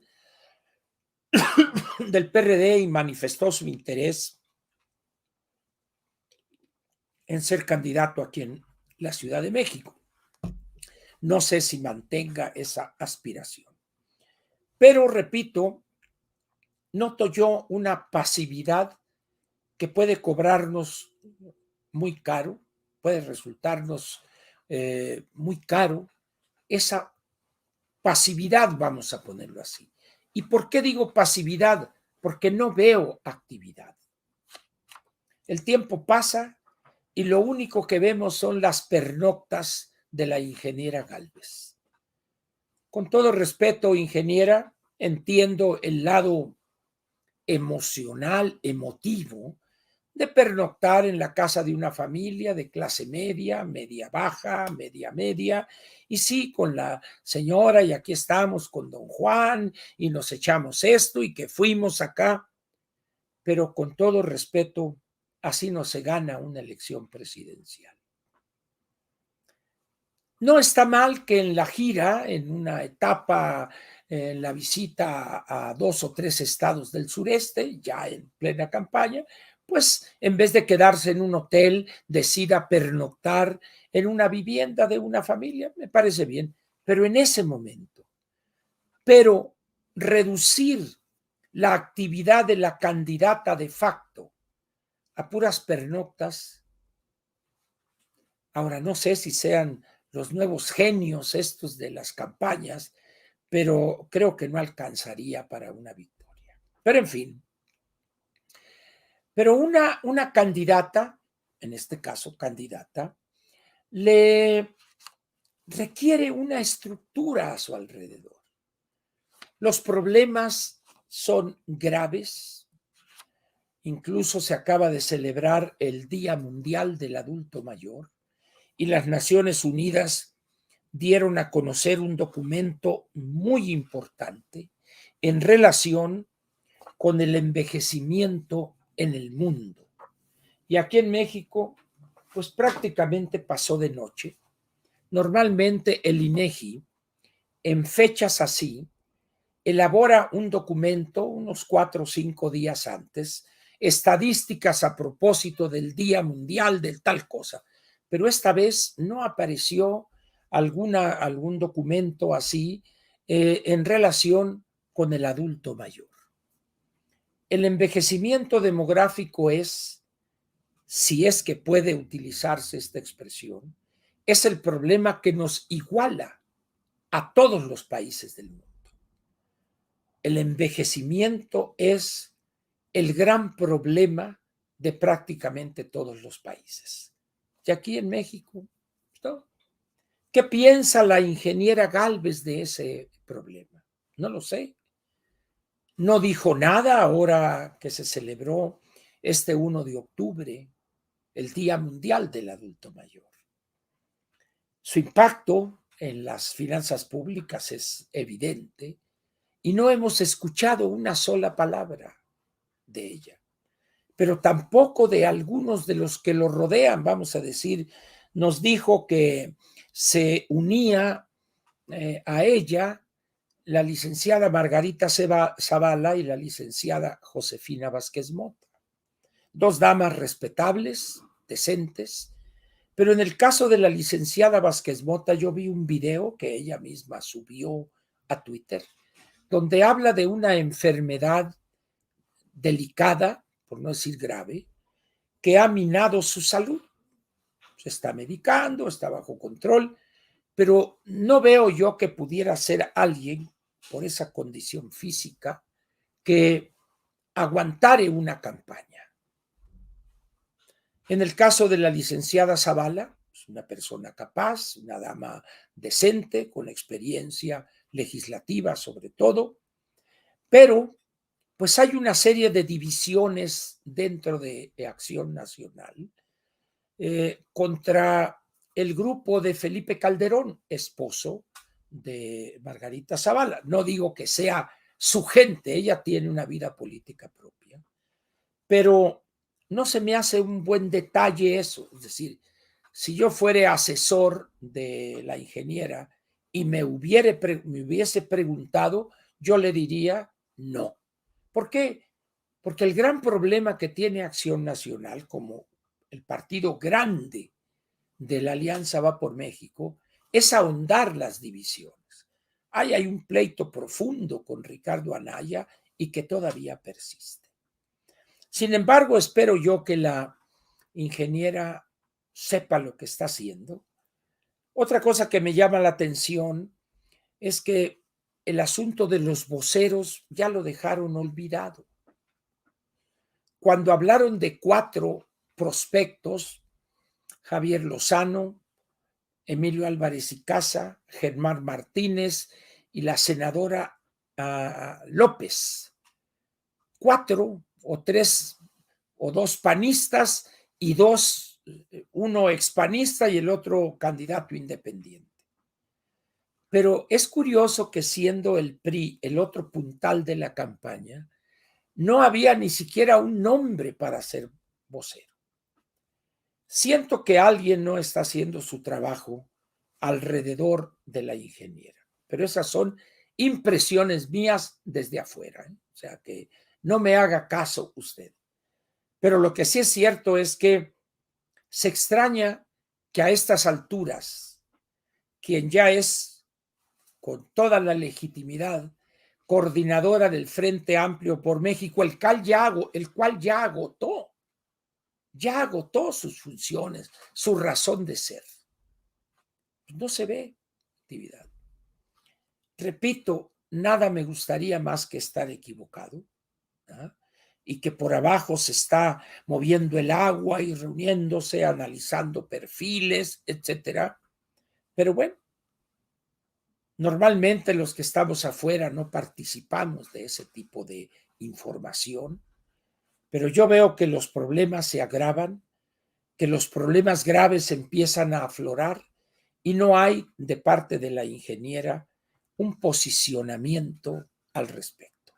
del PRD y manifestó su interés en ser candidato aquí en la Ciudad de México. No sé si mantenga esa aspiración. Pero, repito, noto yo una pasividad que puede cobrarnos muy caro, puede resultarnos muy caro, esa pasividad, vamos a ponerlo así. ¿Y por qué digo pasividad? Porque no veo actividad. El tiempo pasa y lo único que vemos son las pernoctas de la ingeniera Gálvez. Con todo respeto, ingeniera, entiendo el lado emocional, emotivo, de pernoctar en la casa de una familia de clase media, media baja, media, y sí, con la señora, y aquí estamos con don Juan, y nos echamos esto, y que fuimos acá, pero con todo respeto, así no se gana una elección presidencial. No está mal que en la gira, en una etapa, en la visita a 2 o 3 estados del sureste, ya en plena campaña, pues en vez de quedarse en un hotel, decida pernoctar en una vivienda de una familia, me parece bien, pero en ese momento. Pero reducir la actividad de la candidata de facto a puras pernoctas, ahora no sé si sean los nuevos genios estos de las campañas, pero creo que no alcanzaría para una victoria. Pero en fin, pero una candidata, en este caso candidata, le requiere una estructura a su alrededor. Los problemas son graves. Incluso se acaba de celebrar el Día Mundial del Adulto Mayor y las Naciones Unidas dieron a conocer un documento muy importante en relación con el envejecimiento en el mundo. Y aquí en México, pues prácticamente pasó de noche. Normalmente el INEGI, en fechas así, elabora un documento unos 4 o 5 días antes, estadísticas a propósito del Día Mundial del tal cosa, pero esta vez no apareció algún documento así en relación con el adulto mayor. El envejecimiento demográfico es, si es que puede utilizarse esta expresión, es el problema que nos iguala a todos los países del mundo. El envejecimiento es el gran problema de prácticamente todos los países. Y aquí en México, ¿no? ¿Qué piensa la ingeniera Gálvez de ese problema? No lo sé. No dijo nada ahora que se celebró este 1 de octubre, el Día Mundial del Adulto Mayor. Su impacto en las finanzas públicas es evidente y no hemos escuchado una sola palabra de ella, pero tampoco de algunos de los que lo rodean, vamos a decir. Nos dijo que se unía a ella la licenciada Margarita Zavala y la licenciada Josefina Vázquez Mota, 2 damas respetables, decentes, pero en el caso de la licenciada Vázquez Mota yo vi un video que ella misma subió a Twitter, donde habla de una enfermedad delicada, por no decir grave, que ha minado su salud. Se está medicando, está bajo control, pero no veo yo que pudiera ser alguien por esa condición física que aguantare una campaña. En el caso de la licenciada Zavala, es una persona capaz, una dama decente, con experiencia legislativa sobre todo, pero pues hay una serie de divisiones dentro de Acción Nacional contra el grupo de Felipe Calderón, esposo de Margarita Zavala. No digo que sea su gente, ella tiene una vida política propia, pero no se me hace un buen detalle eso. Es decir, si yo fuera asesor de la ingeniera y me hubiese preguntado, yo le diría no. ¿Por qué? Porque el gran problema que tiene Acción Nacional, como el partido grande de la Alianza Va por México, es ahondar las divisiones. Hay un pleito profundo con Ricardo Anaya y que todavía persiste. Sin embargo, espero yo que la ingeniera sepa lo que está haciendo. Otra cosa que me llama la atención es que el asunto de los voceros ya lo dejaron olvidado. Cuando hablaron de 4 prospectos, Javier Lozano, Emilio Álvarez y Casa, Germán Martínez y la senadora López, 4 o 3 o 2 panistas y 2, uno expanista y el otro candidato independiente. Pero es curioso que siendo el PRI el otro puntal de la campaña, no había ni siquiera un nombre para ser vocero. Siento que alguien no está haciendo su trabajo alrededor de la ingeniera, pero esas son impresiones mías desde afuera, ¿eh? O sea, que no me haga caso usted. Pero lo que sí es cierto es que se extraña que a estas alturas, quien ya es, con toda la legitimidad, coordinadora del Frente Amplio por México, el cual ya agotó sus funciones, su razón de ser. No se ve actividad. Repito, nada me gustaría más que estar equivocado, ¿ah? Y que por abajo se está moviendo el agua y reuniéndose, analizando perfiles, etcétera. Pero bueno, normalmente los que estamos afuera no participamos de ese tipo de información, pero yo veo que los problemas se agravan, que los problemas graves empiezan a aflorar y no hay de parte de la ingeniera un posicionamiento al respecto.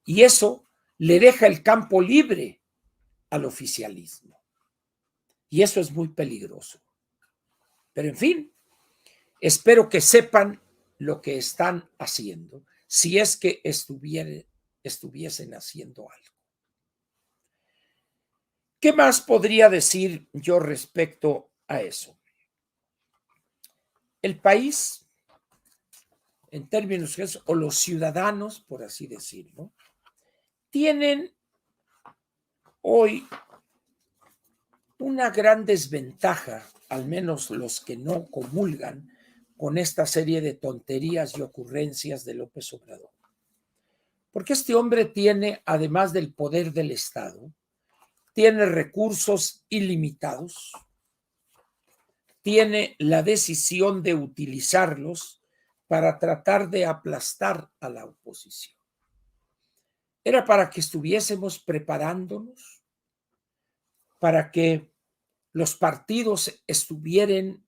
Y eso le deja el campo libre al oficialismo. Y eso es muy peligroso. Pero en fin, espero que sepan lo que están haciendo, si es que estuviesen haciendo algo. ¿Qué más podría decir yo respecto a eso? El país, en términos generales, o los ciudadanos, por así decirlo, tienen hoy una gran desventaja, al menos los que no comulgan con esta serie de tonterías y ocurrencias de López Obrador. Porque este hombre tiene, además del poder del Estado, tiene recursos ilimitados, tiene la decisión de utilizarlos para tratar de aplastar a la oposición. Era para que estuviésemos preparándonos, para que los partidos estuvieran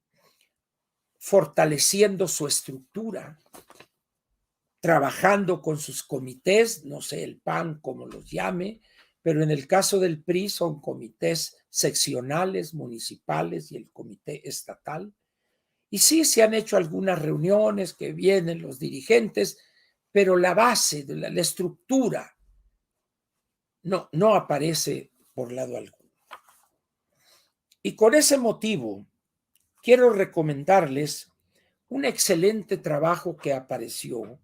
fortaleciendo su estructura, trabajando con sus comités, no sé, el PAN como los llame, pero en el caso del PRI son comités seccionales, municipales y el comité estatal. Y sí, se han hecho algunas reuniones que vienen los dirigentes, pero la base de la estructura no aparece por lado alguno. Y con ese motivo, quiero recomendarles un excelente trabajo que apareció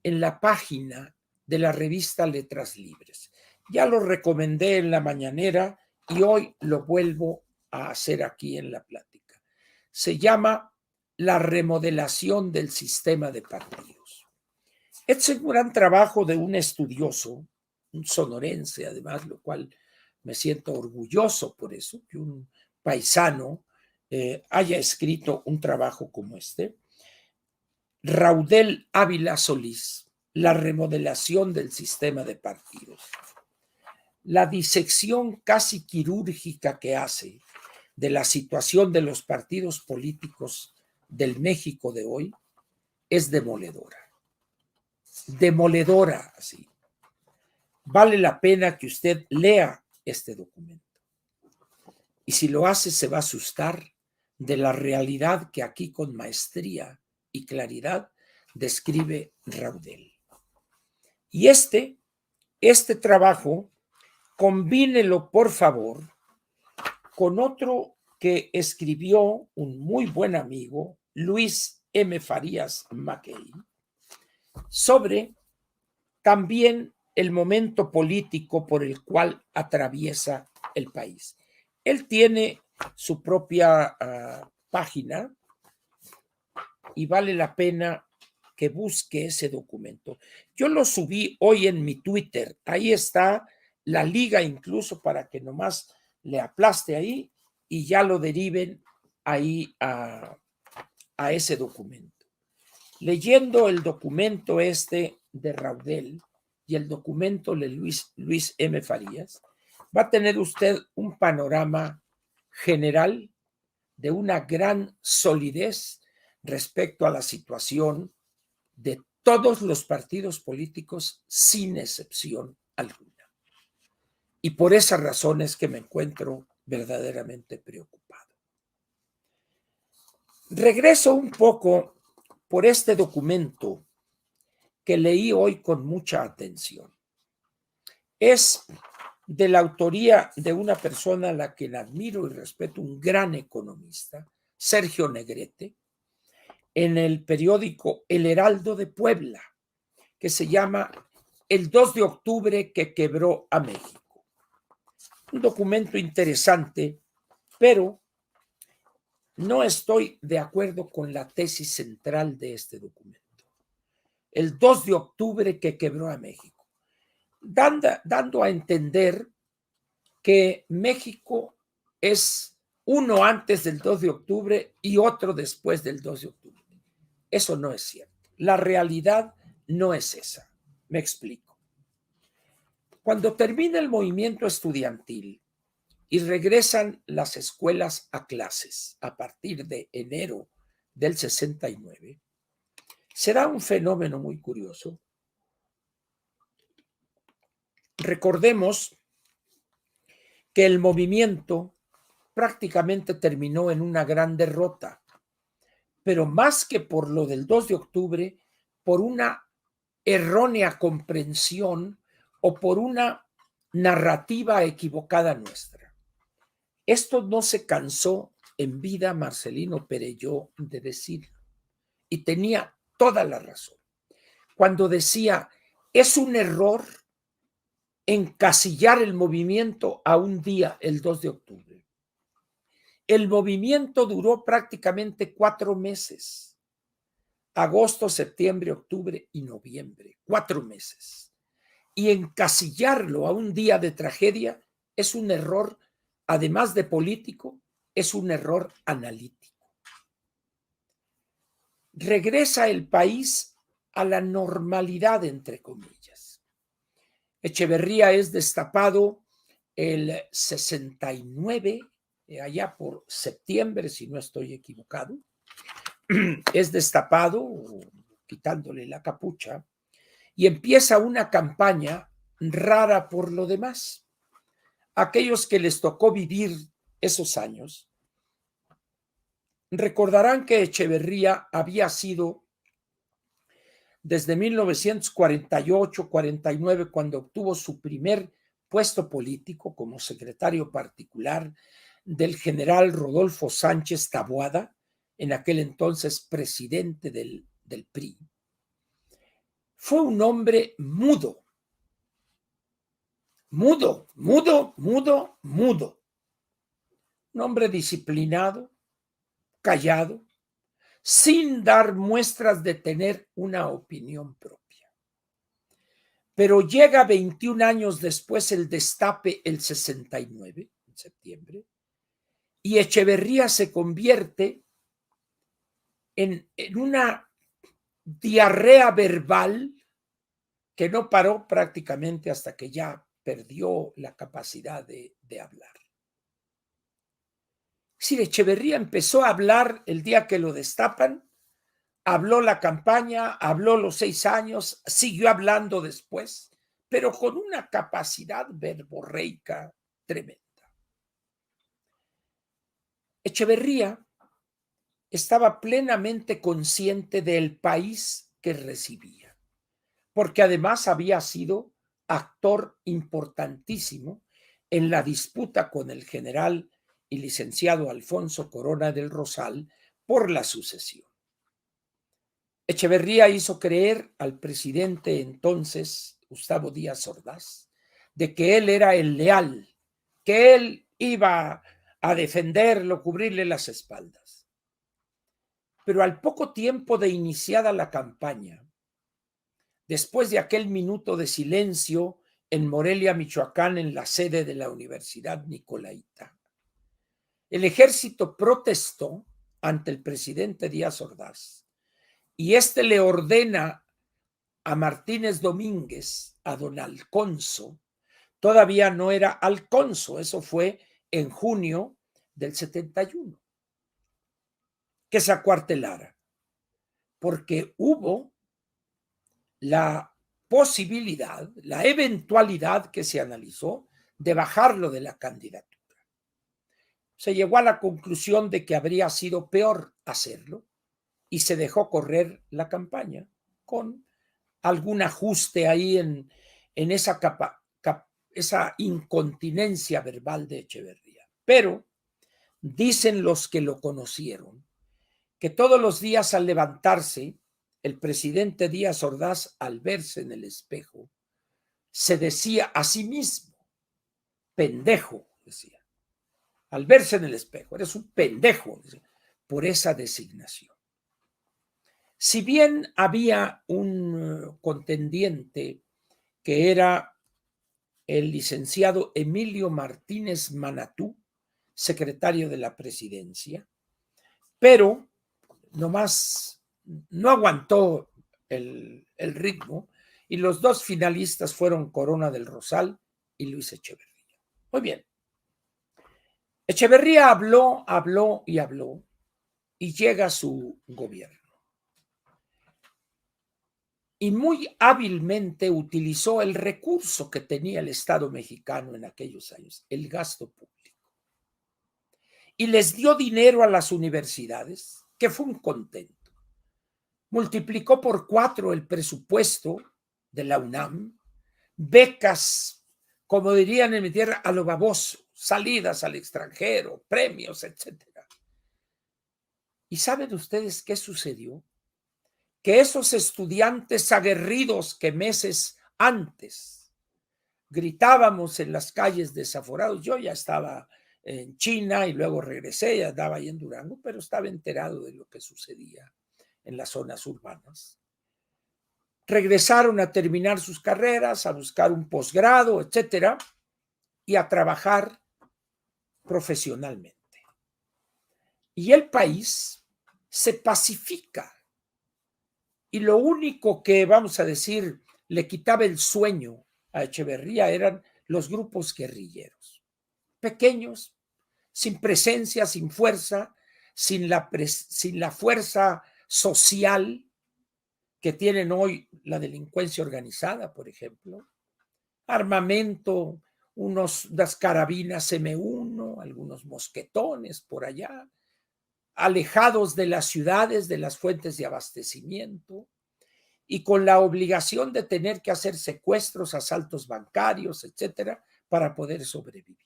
en la página de la revista Letras Libres. Ya lo recomendé en la mañanera y hoy lo vuelvo a hacer aquí en la plática. Se llama La remodelación del sistema de partidos. Este es un gran trabajo de un estudioso, un sonorense además, lo cual me siento orgulloso por eso, que un paisano haya escrito un trabajo como este. Raudel Ávila Solís, La remodelación del sistema de partidos. La disección casi quirúrgica que hace de la situación de los partidos políticos del México de hoy es demoledora. Demoledora, así. Vale la pena que usted lea este documento. Y si lo hace, se va a asustar de la realidad que aquí con maestría y claridad describe Raudel. Y este trabajo, combínelo por favor con otro que escribió un muy buen amigo, Luis M. Farías Mackey, sobre también el momento político por el cual atraviesa el país. Él tiene su propia página y vale la pena que busque ese documento. Yo lo subí hoy en mi Twitter. Ahí está la liga incluso para que nomás le aplaste ahí y ya lo deriven ahí a ese documento. Leyendo el documento este de Raudel y el documento de Luis M. Farías, va a tener usted un panorama general de una gran solidez respecto a la situación de todos los partidos políticos sin excepción alguna. Y por esas razones que me encuentro verdaderamente preocupado. Regreso un poco por este documento que leí hoy con mucha atención. Es de la autoría de una persona a la que admiro y respeto, un gran economista, Sergio Negrete, en el periódico El Heraldo de Puebla, que se llama El 2 de octubre que quebró a México. Un documento interesante, pero no estoy de acuerdo con la tesis central de este documento. El 2 de octubre que quebró a México, dando a entender que México es uno antes del 2 de octubre y otro después del 2 de octubre. Eso no es cierto. La realidad no es esa. Me explico. Cuando termina el movimiento estudiantil y regresan las escuelas a clases a partir de enero del 69, se da un fenómeno muy curioso. Recordemos que el movimiento prácticamente terminó en una gran derrota, pero más que por lo del 2 de octubre, por una errónea comprensión o por una narrativa equivocada nuestra. Esto no se cansó en vida Marcelino Perelló de decirlo, y tenía toda la razón. Cuando decía, es un error encasillar el movimiento a un día, el 2 de octubre. El movimiento duró prácticamente 4 meses. Agosto, septiembre, octubre y noviembre. 4 meses. Y encasillarlo a un día de tragedia es un error, además de político, es un error analítico. Regresa el país a la normalidad, entre comillas. Echeverría es destapado el 69, allá por septiembre, si no estoy equivocado. Es destapado, quitándole la capucha, y empieza una campaña rara por lo demás. Aquellos que les tocó vivir esos años recordarán que Echeverría había sido desde 1948-49, cuando obtuvo su primer puesto político como secretario particular del general Rodolfo Sánchez Taboada, en aquel entonces presidente del PRI. Fue un hombre mudo. Un hombre disciplinado, callado, sin dar muestras de tener una opinión propia. Pero llega 21 años después el destape, el 69, en septiembre, y Echeverría se convierte en una diarrea verbal que no paró prácticamente hasta que ya perdió la capacidad de hablar. Si Echeverría empezó a hablar el día que lo destapan, habló la campaña, habló los 6 años, siguió hablando después, pero con una capacidad verborreica tremenda. Echeverría estaba plenamente consciente del país que recibía, porque además había sido actor importantísimo en la disputa con el general y licenciado Alfonso Corona del Rosal por la sucesión. Echeverría hizo creer al presidente entonces, Gustavo Díaz Ordaz, de que él era el leal, que él iba a defenderlo, cubrirle las espaldas. Pero al poco tiempo de iniciada la campaña, después de aquel minuto de silencio en Morelia, Michoacán, en la sede de la Universidad Nicolaita, el ejército protestó ante el presidente Díaz Ordaz y este le ordena a Martínez Domínguez, a don Alconso, todavía no era Alconso, eso fue en junio del 71, que se acuartelara, porque hubo la posibilidad, la eventualidad que se analizó de bajarlo de la candidatura. Se llegó a la conclusión de que habría sido peor hacerlo y se dejó correr la campaña con algún ajuste ahí en esa esa incontinencia verbal de Echeverría. Pero dicen los que lo conocieron que todos los días al levantarse, el presidente Díaz Ordaz, al verse en el espejo, se decía a sí mismo, pendejo, decía, al verse en el espejo, eres un pendejo, decía, por esa designación. Si bien había un contendiente que era el licenciado Emilio Martínez Manatú, secretario de la presidencia, pero nomás no aguantó el ritmo y los dos finalistas fueron Corona del Rosal y Luis Echeverría. Muy bien. Echeverría habló y llega a su gobierno. Y muy hábilmente utilizó el recurso que tenía el Estado mexicano en aquellos años, el gasto público. Y les dio dinero a las universidades, que fue un contento. Multiplicó por 4 el presupuesto de la UNAM, becas, como dirían en mi tierra, a lo baboso, salidas al extranjero, premios, etc. ¿Y saben ustedes qué sucedió? Que esos estudiantes aguerridos que meses antes gritábamos en las calles desaforados, yo ya estaba en China y luego regresé, ya andaba ahí en Durango, pero estaba enterado de lo que sucedía en las zonas urbanas. Regresaron a terminar sus carreras, a buscar un posgrado, etcétera, y a trabajar profesionalmente. Y el país se pacifica. Y lo único que, vamos a decir, le quitaba el sueño a Echeverría eran los grupos guerrilleros, pequeños, sin presencia, sin fuerza, sin la fuerza social que tienen hoy la delincuencia organizada, por ejemplo. Armamento, unas carabinas M1, algunos mosquetones por allá, alejados de las ciudades, de las fuentes de abastecimiento, y con la obligación de tener que hacer secuestros, asaltos bancarios, etcétera, para poder sobrevivir.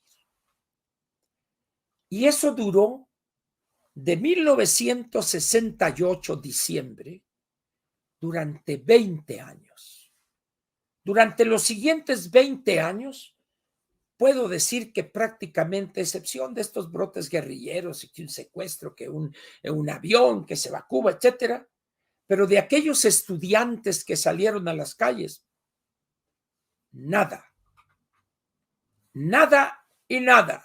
Y eso duró de 1968, diciembre, durante 20 años. Durante los siguientes 20 años, puedo decir que prácticamente, excepción de estos brotes guerrilleros y que un secuestro, que un avión que se va a Cuba, etcétera, pero de aquellos estudiantes que salieron a las calles, nada, nada y nada.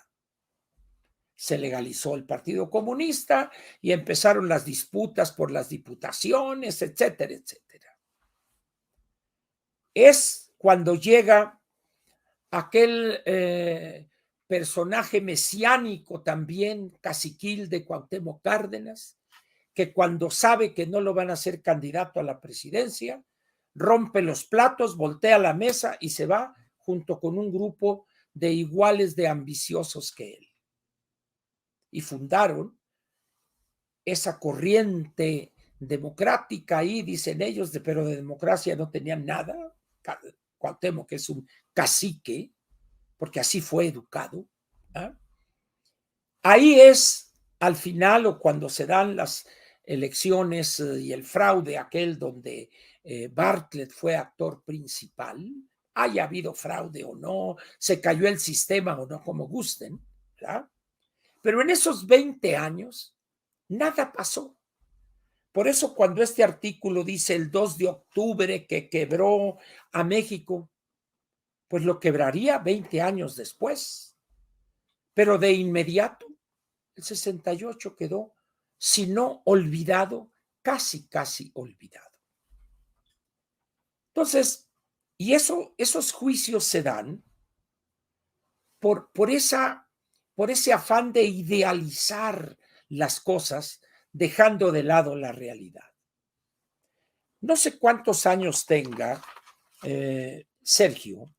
Se legalizó el Partido Comunista y empezaron las disputas por las diputaciones, etcétera, etcétera. Es cuando llega aquel personaje mesiánico también, caciquil de Cuauhtémoc Cárdenas, que cuando sabe que no lo van a hacer candidato a la presidencia, rompe los platos, voltea la mesa y se va junto con un grupo de iguales de ambiciosos que él. Y fundaron esa corriente democrática ahí, dicen ellos, pero de democracia no tenían nada. Cuauhtémoc, que es un cacique, porque así fue educado. ¿Ah? Ahí es al final o cuando se dan las elecciones y el fraude aquel donde Bartlett fue actor principal, haya habido fraude o no, se cayó el sistema o no, como gusten, ¿verdad? Pero en esos 20 años nada pasó. Por eso cuando este artículo dice el 2 de octubre que quebró a México, pues lo quebraría 20 años después. Pero de inmediato, el 68 quedó, si no olvidado, casi olvidado. Entonces, y esos juicios se dan por ese afán de idealizar las cosas, dejando de lado la realidad. No sé cuántos años tenga Sergio,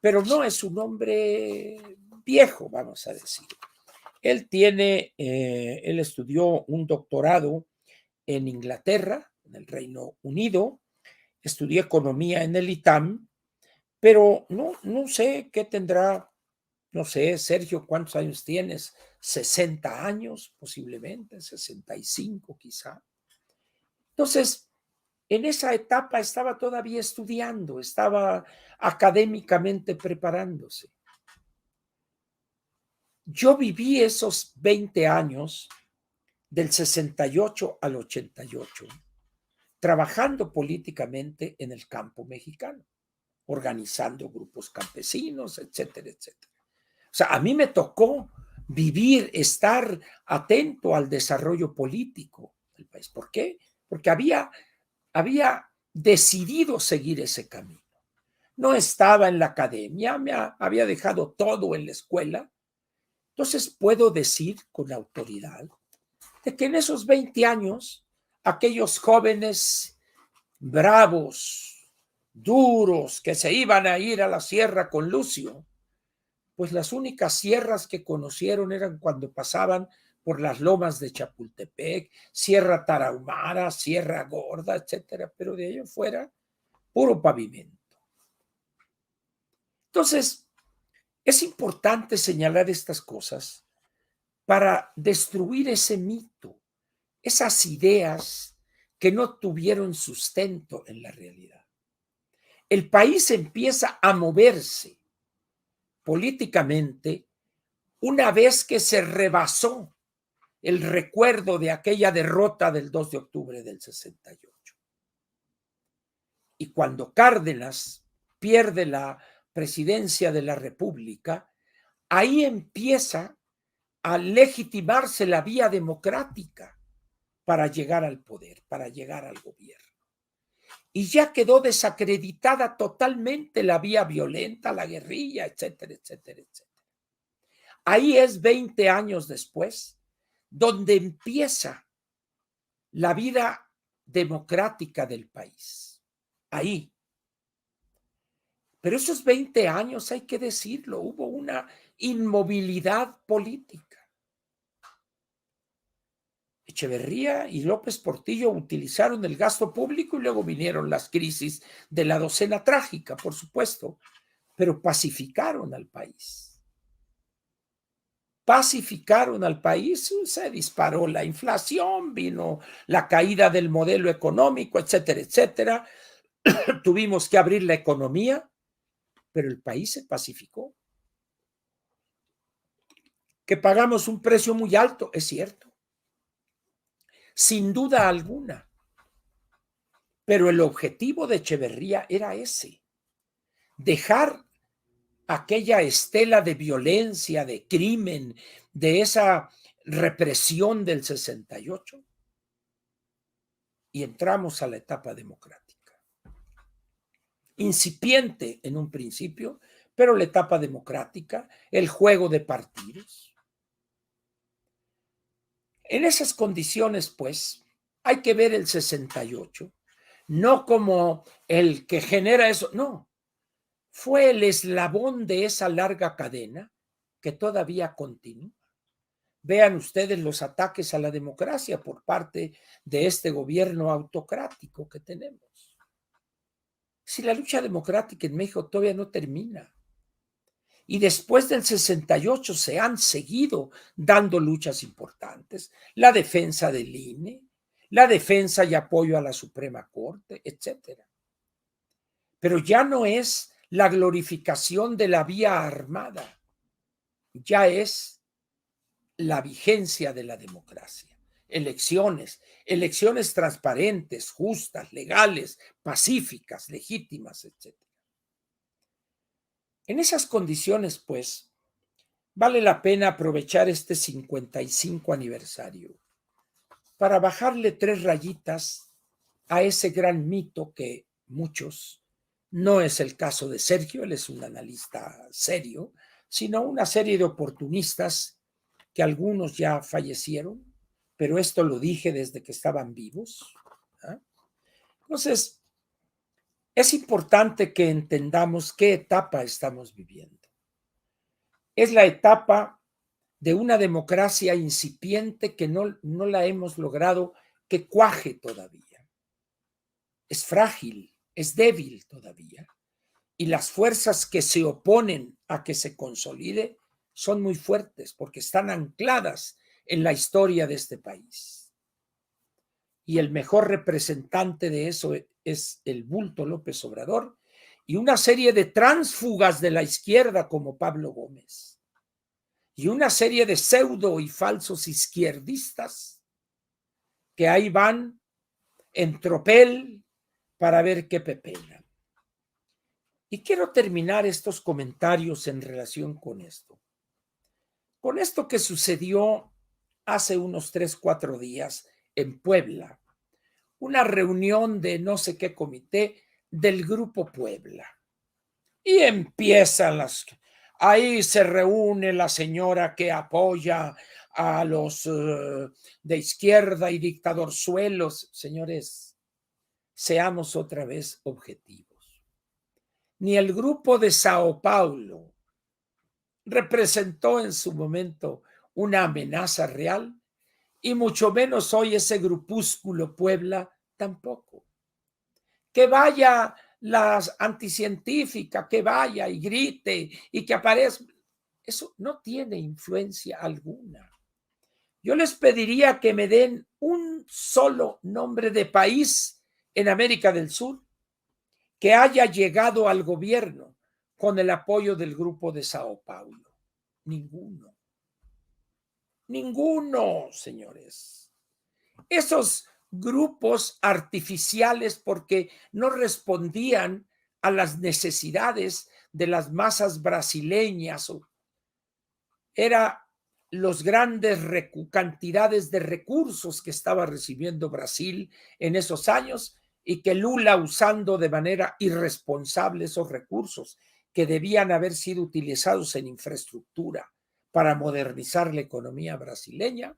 pero no es un hombre viejo, vamos a decir. Él estudió un doctorado en Inglaterra, en el Reino Unido, estudió economía en el ITAM, pero no sé qué tendrá, no sé, Sergio, ¿cuántos años tienes? 60 años, posiblemente, 65 quizá. Entonces, en esa etapa estaba todavía estudiando, estaba académicamente preparándose. Yo viví esos 20 años del 68 al 88, trabajando políticamente en el campo mexicano, organizando grupos campesinos, etcétera, etcétera. O sea, a mí me tocó vivir, estar atento al desarrollo político del país. ¿Por qué? Porque había decidido seguir ese camino. No estaba en la academia, había dejado todo en la escuela. Entonces puedo decir con autoridad de que en esos 20 años, aquellos jóvenes bravos, duros, que se iban a ir a la sierra con Lucio, pues las únicas sierras que conocieron eran cuando pasaban por las lomas de Chapultepec, Sierra Tarahumara, Sierra Gorda, etcétera, pero de ello fuera puro pavimento. Entonces, es importante señalar estas cosas para destruir ese mito, esas ideas que no tuvieron sustento en la realidad. El país empieza a moverse políticamente una vez que se rebasó el recuerdo de aquella derrota del 2 de octubre del 68. Y cuando Cárdenas pierde la presidencia de la República, ahí empieza a legitimarse la vía democrática para llegar al poder, para llegar al gobierno. Y ya quedó desacreditada totalmente la vía violenta, la guerrilla, etcétera, etcétera, etcétera. Ahí es 20 años después donde empieza la vida democrática del país. Ahí. Pero esos 20 años, hay que decirlo, hubo una inmovilidad política. Echeverría y López Portillo utilizaron el gasto público y luego vinieron las crisis de la docena trágica, por supuesto, pero pacificaron al país. Pacificaron al país, se disparó la inflación, vino la caída del modelo económico, etcétera, etcétera. Tuvimos que abrir la economía, pero el país se pacificó. Que pagamos un precio muy alto, es cierto, sin duda alguna. Pero el objetivo de Echeverría era ese, dejar aquella estela de violencia, de crimen, de esa represión del 68 y entramos a la etapa democrática. Incipiente en un principio, pero la etapa democrática, el juego de partidos. En esas condiciones, pues, hay que ver el 68, no como el que genera eso, no, fue el eslabón de esa larga cadena que todavía continúa. Vean ustedes los ataques a la democracia por parte de este gobierno autocrático que tenemos. Si la lucha democrática en México todavía no termina. Y después del 68 se han seguido dando luchas importantes, la defensa del INE, la defensa y apoyo a la Suprema Corte, etcétera. Pero ya no es la glorificación de la vía armada, ya es la vigencia de la democracia. Elecciones transparentes, justas, legales, pacíficas, legítimas, etcétera. En esas condiciones, pues, vale la pena aprovechar este 55 aniversario para bajarle 3 rayitas a ese gran mito que muchos, no es el caso de Sergio, él es un analista serio, sino una serie de oportunistas que algunos ya fallecieron, pero esto lo dije desde que estaban vivos. ¿Ah? Entonces, es importante que entendamos qué etapa estamos viviendo. Es la etapa de una democracia incipiente que no la hemos logrado que cuaje todavía. Es frágil, es débil todavía. Y las fuerzas que se oponen a que se consolide son muy fuertes porque están ancladas en la historia de este país. Y el mejor representante de eso es el bulto López Obrador y una serie de tránsfugas de la izquierda como Pablo Gómez. Y una serie de pseudo y falsos izquierdistas que ahí van en tropel para ver qué pepenan. Y quiero terminar estos comentarios en relación con esto. Con esto que sucedió hace unos 3, 4 días en Puebla, una reunión de no sé qué comité del Grupo Puebla. Y empiezan ahí se reúne la señora que apoya a los de izquierda y dictadorzuelos. Señores, seamos otra vez objetivos. Ni el grupo de Sao Paulo representó en su momento una amenaza real, y mucho menos hoy ese grupúsculo Puebla tampoco. Que vaya la anticientífica, que vaya y grite y que aparezca, eso no tiene influencia alguna. Yo les pediría que me den un solo nombre de país en América del Sur que haya llegado al gobierno con el apoyo del grupo de Sao Paulo. Ninguno. Ninguno, señores. Esos grupos artificiales porque no respondían a las necesidades de las masas brasileñas. Era los grandes cantidades de recursos que estaba recibiendo Brasil en esos años y que Lula usando de manera irresponsable esos recursos que debían haber sido utilizados en infraestructura para modernizar la economía brasileña,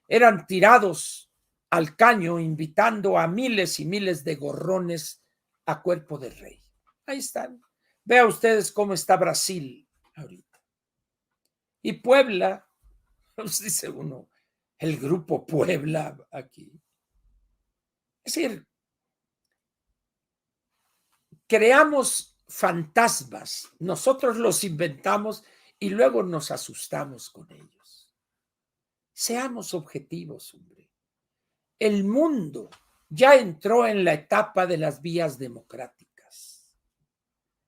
eran tirados al caño invitando a miles y miles de gorrones a cuerpo de rey. Ahí están. Vean ustedes cómo está Brasil ahorita. Y Puebla, nos dice uno, el grupo Puebla aquí. Es decir, creamos fantasmas, nosotros los inventamos y luego nos asustamos con ellos. Seamos objetivos, hombre. El mundo ya entró en la etapa de las vías democráticas.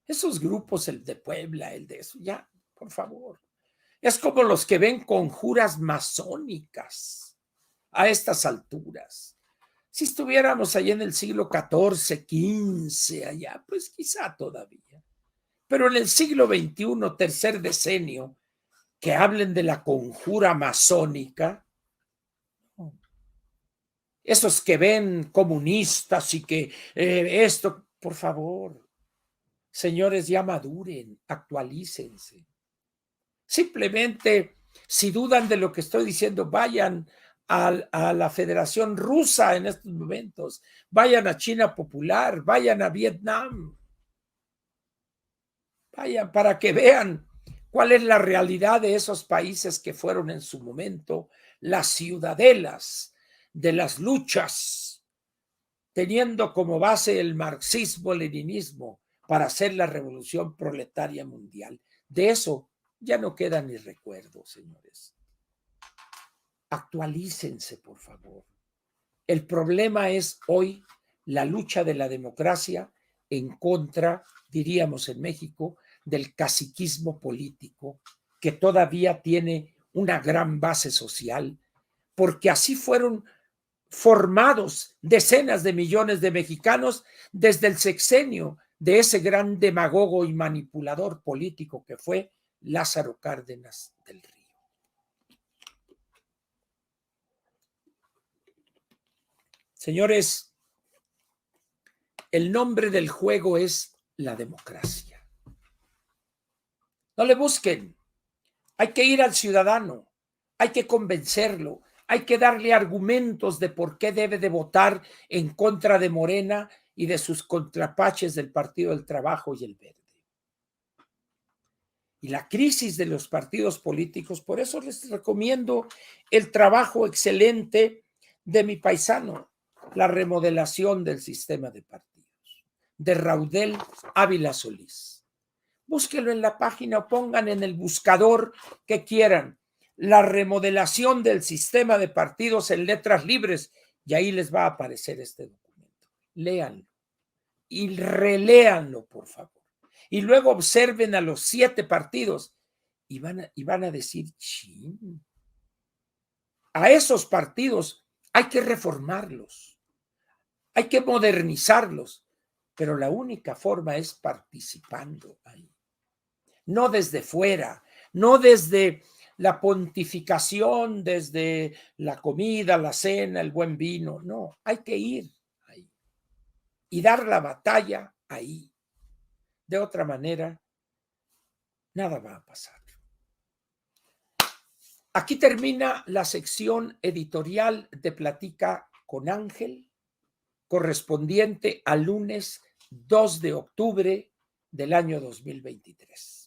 Esos grupos, el de Puebla, el de eso, ya, por favor. Es como los que ven conjuras masónicas a estas alturas. Si estuviéramos allá en el siglo XIV, XV, allá, pues quizá todavía. Pero en el siglo XXI, tercer decenio, que hablen de la conjura masónica, esos que ven comunistas y que esto, por favor, señores, ya maduren, actualícense. Simplemente, si dudan de lo que estoy diciendo, vayan a la Federación Rusa en estos momentos, vayan a China Popular, vayan a Vietnam, vayan para que vean ¿Cuál es la realidad de esos países que fueron en su momento las ciudadelas de las luchas, teniendo como base el marxismo-leninismo para hacer la revolución proletaria mundial? De eso ya no queda ni recuerdo, señores. Actualícense, por favor. El problema es hoy la lucha de la democracia en contra, diríamos en México, del caciquismo político, que todavía tiene una gran base social, porque así fueron formados decenas de millones de mexicanos desde el sexenio de ese gran demagogo y manipulador político que fue Lázaro Cárdenas del Río. Señores, el nombre del juego es la democracia. No le busquen. Hay que ir al ciudadano, hay que convencerlo, hay que darle argumentos de por qué debe de votar en contra de Morena y de sus contrapaches del Partido del Trabajo y el Verde. Y la crisis de los partidos políticos, por eso les recomiendo el trabajo excelente de mi paisano, la remodelación del sistema de partidos, de Raudel Ávila Solís. Búsquelo en la página o pongan en el buscador que quieran la remodelación del sistema de partidos en letras libres y ahí les va a aparecer este documento. Léanlo y reléanlo, por favor. Y luego observen a los 7 partidos y van a decir, chin, a esos partidos hay que reformarlos, hay que modernizarlos, pero la única forma es participando ahí. No desde fuera, no desde la pontificación, desde la comida, la cena, el buen vino. No, hay que ir ahí y dar la batalla ahí. De otra manera, nada va a pasar. Aquí termina la sección editorial de Platica con Ángel, correspondiente al lunes 2 de octubre del año 2023.